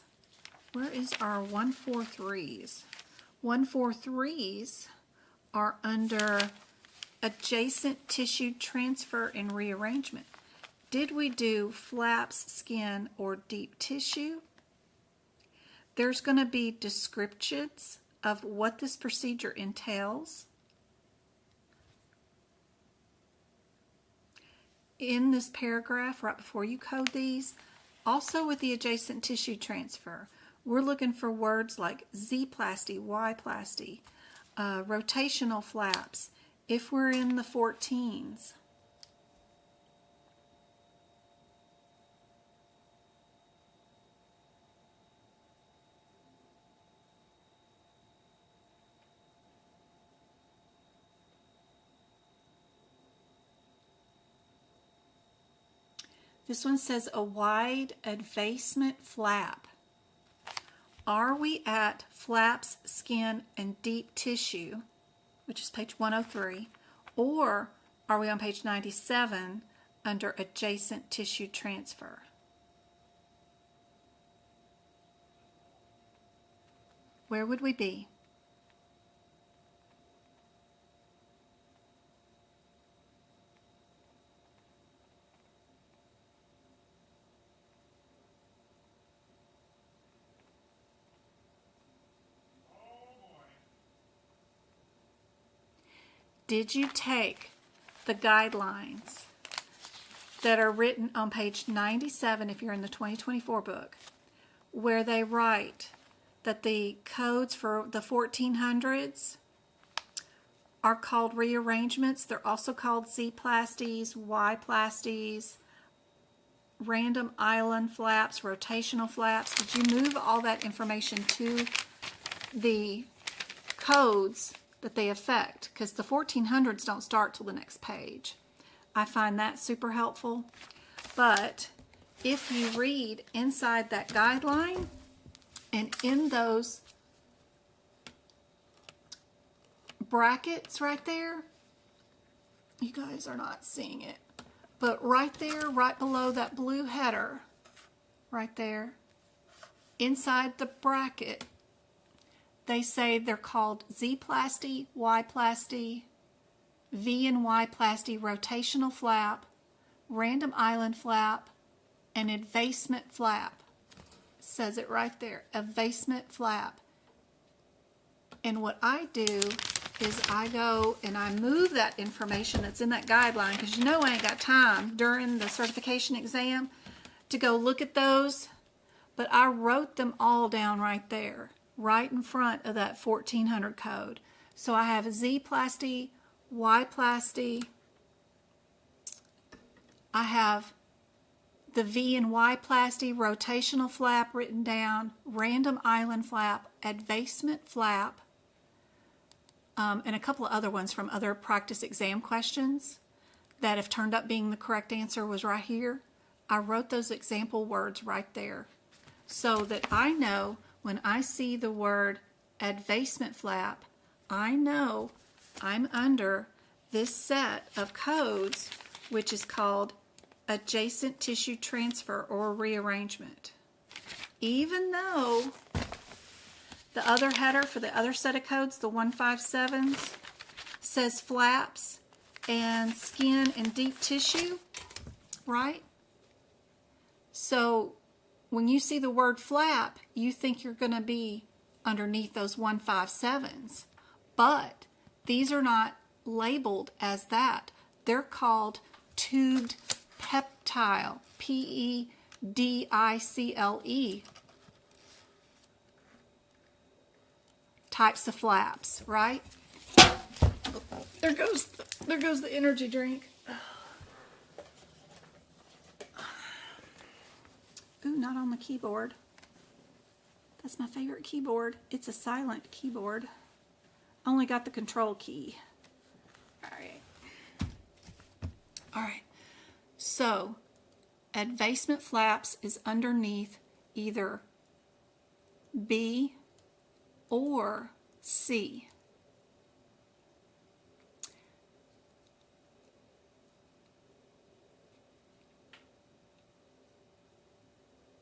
where is our 143s? 143s are under adjacent tissue transfer and rearrangement. Did we do flaps, skin, or deep tissue? There's going to be descriptions of what this procedure entails in this paragraph right before you code these. Also with the adjacent tissue transfer, we're looking for words like Z-plasty, Y-plasty, rotational flaps, if we're in the 14s. This one says a wide advancement flap. Are we at flaps, skin, and deep tissue, which is page 103, or are we on page 97 under adjacent tissue transfer? Where would we be? Did you take the guidelines that are written on page 97 if you're in the 2024 book, where they write that the codes for the 1400s are called rearrangements? They're also called Z-plasties, Y-plasties, random island flaps, rotational flaps. Did you move all that information to the codes that they affect? Because the 1400s don't start till the next page. I find that super helpful. But if you read inside that guideline, and in those brackets right there, you guys are not seeing it, but right there, right below that blue header, right there, inside the bracket, they say they're called Z-plasty, Y-plasty, V and Y-plasty, rotational flap, random island flap, and advancement flap. Says it right there, advancement flap. And what I do is I go and I move that information that's in that guideline, because you know I ain't got time during the certification exam to go look at those, but I wrote them all down right there, right in front of that 1400 code. So I have Z-plasty, Y-plasty, I have the V and Y-plasty, rotational flap written down, random island flap, advancement flap, and a couple of other ones from other practice exam questions that have turned up being the correct answer was right here. I wrote those example words right there so that I know when I see the word advancement flap, I know I'm under this set of codes, which is called adjacent tissue transfer or rearrangement. Even though the other header for the other set of codes, the 157s, says flaps and skin and deep tissue, right? So when you see the word flap, you think you're going to be underneath those 157s. But these are not labeled as that. They're called tubed peptile, P-E-D-I-C-L-E types of flaps, right? There goes the energy drink. Ooh, not on the keyboard. That's my favorite keyboard. It's a silent keyboard. Only got the control key. All right. So, advancement flaps is underneath either B or C.